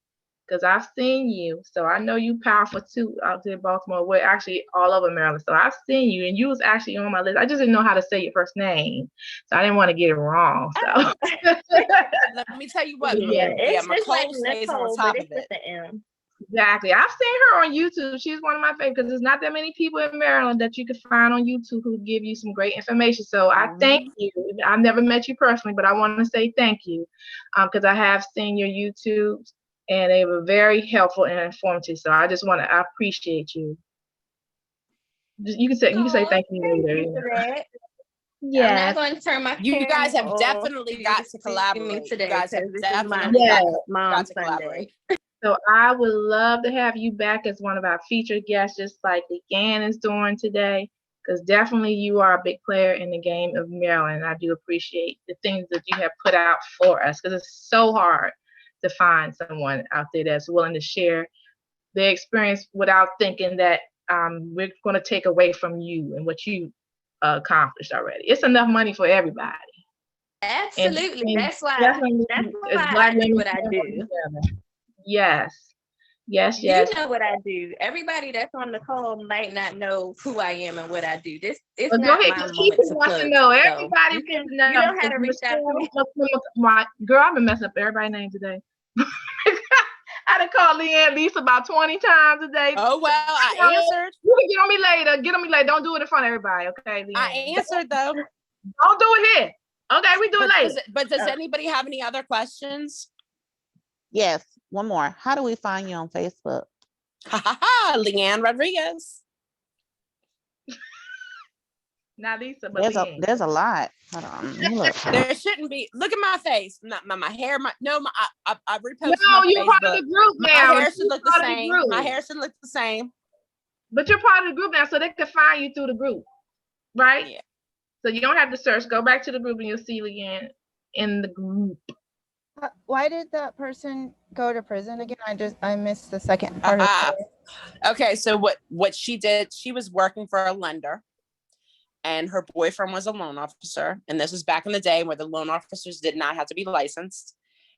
because I've seen you. So I know you powerful too out there in Baltimore. We're actually all over Maryland. So I've seen you, and you was actually on my list. I just didn't know how to say your first name. So I didn't want to get it wrong. So let me tell you what. Nicole stays on top of it. Exactly. I've seen her on YouTube. She's one of my favorites because there's not that many people in Maryland that you can find on YouTube who give you some great information. So I thank you. I've never met you personally, but I want to say thank you because I have seen your YouTube and they were very helpful and informative. So I appreciate you. You can say thank you later. Yeah, I'm not going to turn my. You guys have definitely got to collaborate. Today, you guys have this definitely got to collaborate. So I would love to have you back as one of our featured guests, just like LeeAnne is doing today, because definitely you are a big player in the game of Maryland. I do appreciate the things that you have put out for us, because it's so hard to find someone out there that's willing to share their experience without thinking that we're going to take away from you and what you accomplished already. It's enough money for everybody. Absolutely. And that's why I do what I do. Yes. Yes, You yes. know what I do. Everybody that's on the call might not know who I am and what I do. It's Well, go not ahead, my because moment people to want to plug. know. So Everybody you wants to know. know how to reach out to me. Girl, I've been messing up everybody's name today. I done called LeeAnne at least about 20 times a day. Oh, well, I answered. You can get on me later. Get on me later. Don't do it in front of everybody, okay, LeeAnne? I answered, though. Don't do it here. Okay, we do it later. But does anybody have any other questions? Yes, one more. How do we find you on Facebook? LeeAnne Rodriguez. Not Lisa, but LeeAnne. There's a lot. Hold on. Look. There shouldn't be. Look at my face. Not my hair. I reposted No, my you're Facebook. part of the group now. My hair should look the same. My hair should look the same. But you're part of the group now, so they can find you through the group, right? Yeah. So you don't have to search. Go back to the group and you'll see LeeAnne in the group. Why did that person go to prison again? I missed the second part of it. Okay, so what she did, she was working for a lender, and her boyfriend was a loan officer. And this was back in the day where the loan officers did not have to be licensed.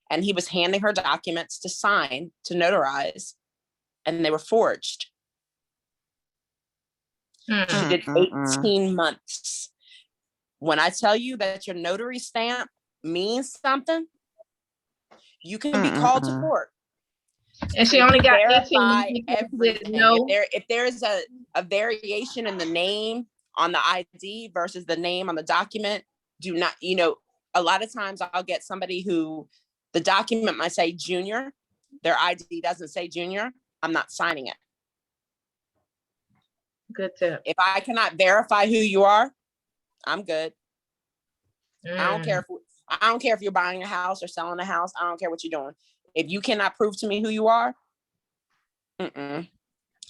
And he was handing her documents to sign, to notarize, and they were forged. She did 18 months. When I tell you that your notary stamp means something, you can be called to court. And she only got 18 months. Everything. No. If there's a variation in the name on the ID versus the name on the document, do not, a lot of times I'll get somebody who the document might say junior, their ID doesn't say junior, I'm not signing it. Good tip. If I cannot verify who you are, I'm good. I don't care if you're buying a house or selling a house. I don't care what you're doing. If you cannot prove to me who you are, I'm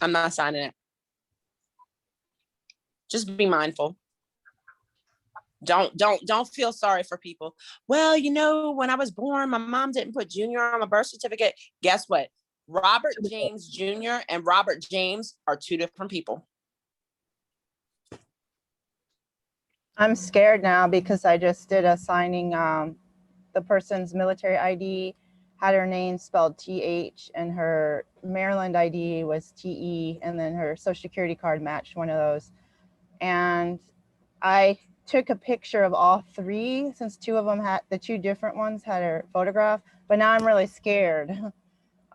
not signing it. Just be mindful. Don't feel sorry for people. Well, when I was born, my mom didn't put junior on my birth certificate. Guess what? Robert James Jr. and Robert James are two different people. I'm scared now because I just did a signing. The person's military ID had her name spelled TH and her Maryland ID was TE, and then her social security card matched one of those. And I took a picture of all three since two of them had, the two different ones had her photograph, but now I'm really scared.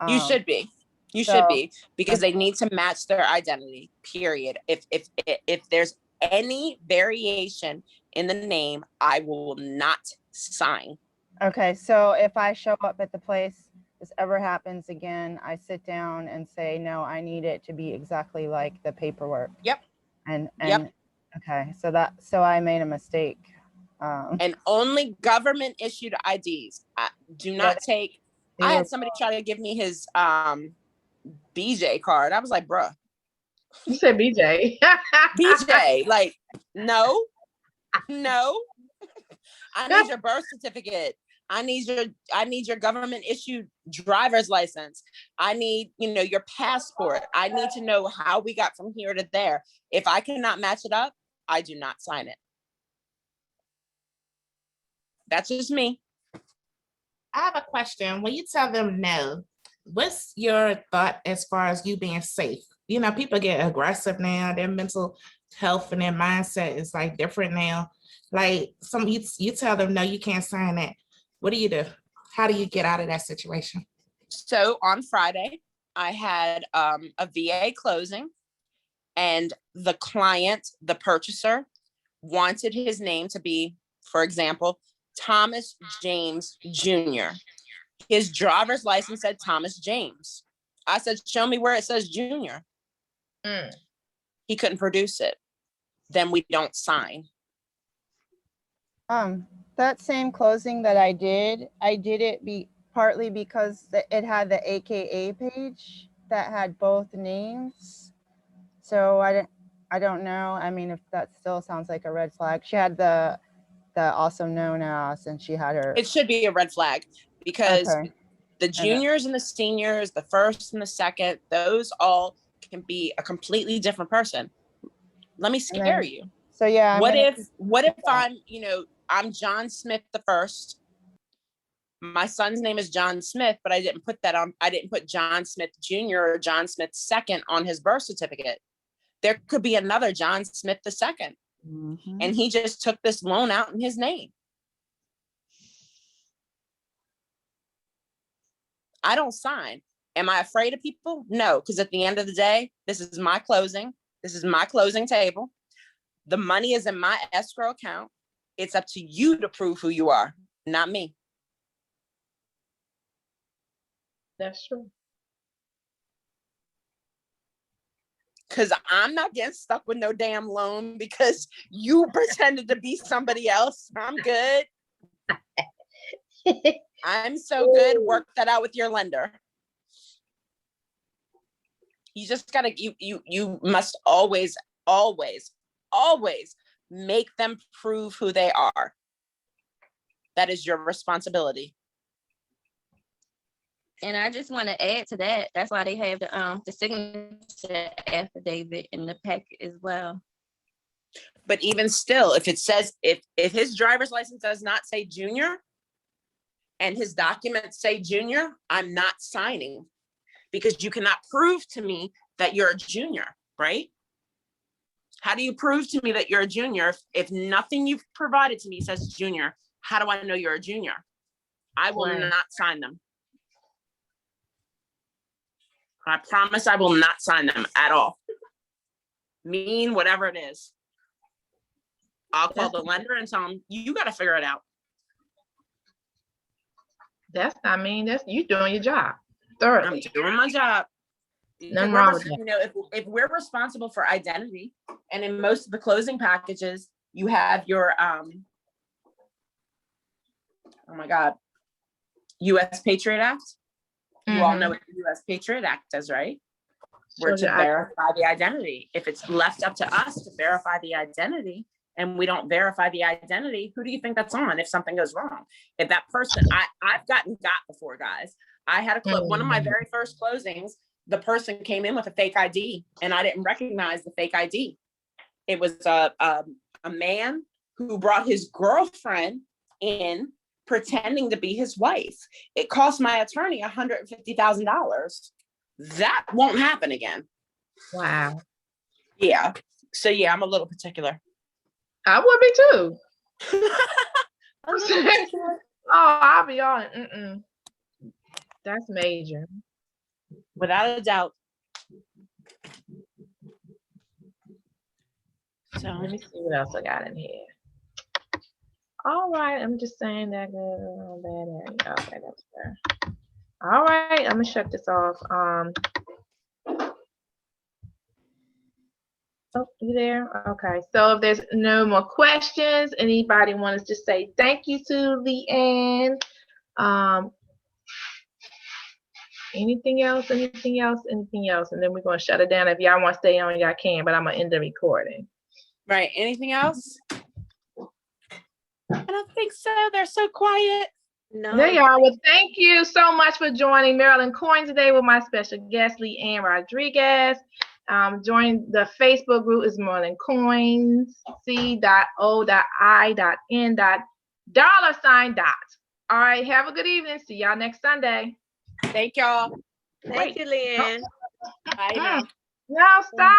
You should be. You should be, because they need to match their identity, period. If there's any variation in the name, I will not sign. Okay, so if I show up at the place, this ever happens again, I sit down and say, no, I need it to be exactly like the paperwork. Yep. And yep. Okay, so I made a mistake. And only government issued IDs. Do not take. I had somebody try to give me his BJ card. I was like, bruh. You said BJ. BJ, like, no. I need your birth certificate. I need your government issued driver's license. I need, your passport. I need to know how we got from here to there. If I cannot match it up, I do not sign it. That's just me. I have a question. When you tell them no, what's your thought as far as you being safe? People get aggressive now. Their mental health and their mindset is like different now. Like you tell them no, you can't sign that. What do you do? How do you get out of that situation? So on Friday, I had a VA closing, and the client, the purchaser, wanted his name to be, for example, Thomas James Jr. His driver's license said Thomas James. I said, show me where it says Junior. He couldn't produce it. Then we don't sign. That same closing that I did it partly because it had the AKA page that had both names. So I don't know. I mean, if that still sounds like a red flag. She had the also known as, and she had her. It should be a red flag because the juniors and the seniors, the first and the second, those all can be a completely different person. Let me scare you. So yeah. What if I'm, I'm John Smith the first, My son's name is John Smith, but I didn't put that on. I didn't put John Smith Jr. or John Smith II on his birth certificate. There could be another John Smith II. And he just took this loan out in his name. I don't sign. Am I afraid of people? No, because at the end of the day, this is my closing. This is my closing table. The money is in my escrow account. It's up to you to prove who you are, not me. That's true. Because I'm not getting stuck with no damn loan because you pretended to be somebody else. I'm good. I'm so good. Work that out with your lender. You just gotta, you must always make them prove who they are. That is your responsibility. And I just want to add to that. That's why they have the signature affidavit in the packet as well. But even still, if it says, if his driver's license does not say junior and his documents say junior, I'm not signing, because you cannot prove to me that you're a junior, right? How do you prove to me that you're a junior if nothing you've provided to me says junior? How do I know you're a junior? I will not sign them. I promise I will not sign them at all. Mean whatever it is. I'll call the lender and tell them, you got to figure it out. I mean, that's you doing your job thoroughly. I'm doing my job. Nothing wrong with that. You know, if we're responsible for identity, and in most of the closing packages, you have your oh my God, U.S. Patriot Act. You all know what the U.S. Patriot Act does, right? We're to verify the identity. If it's left up to us to verify the identity, and we don't verify the identity, who do you think that's on if something goes wrong? If that person, I've gotten got before, guys. I had one of my very first closings, the person came in with a fake ID and I didn't recognize the fake ID. It was a man who brought his girlfriend in pretending to be his wife. It cost my attorney $150,000. That won't happen again. Wow. Yeah. So yeah, I'm a little particular. I would be too. Oh, I'll be on. That's major. Without a doubt. So let me see what else I got in here. All right, I'm just saying that good. Okay, that's fair. All right, I'm gonna shut this off. Oh, you there? Okay, so if there's no more questions, anybody wants to say thank you to LeeAnne? Anything else? And then we're gonna shut it down. If y'all want to stay on, y'all can, but I'm gonna end the recording. Right, anything else? I don't think so. They're so quiet. No. There you are. Well, thank you so much for joining Maryland Coin today with my special guest, LeeAnne Rodriguez. Join the Facebook group is Maryland Coins, C.O.I.N. $. All right, have a good evening. See y'all next Sunday. Thank y'all. Thank you, LeeAnne. Bye now. No, stop.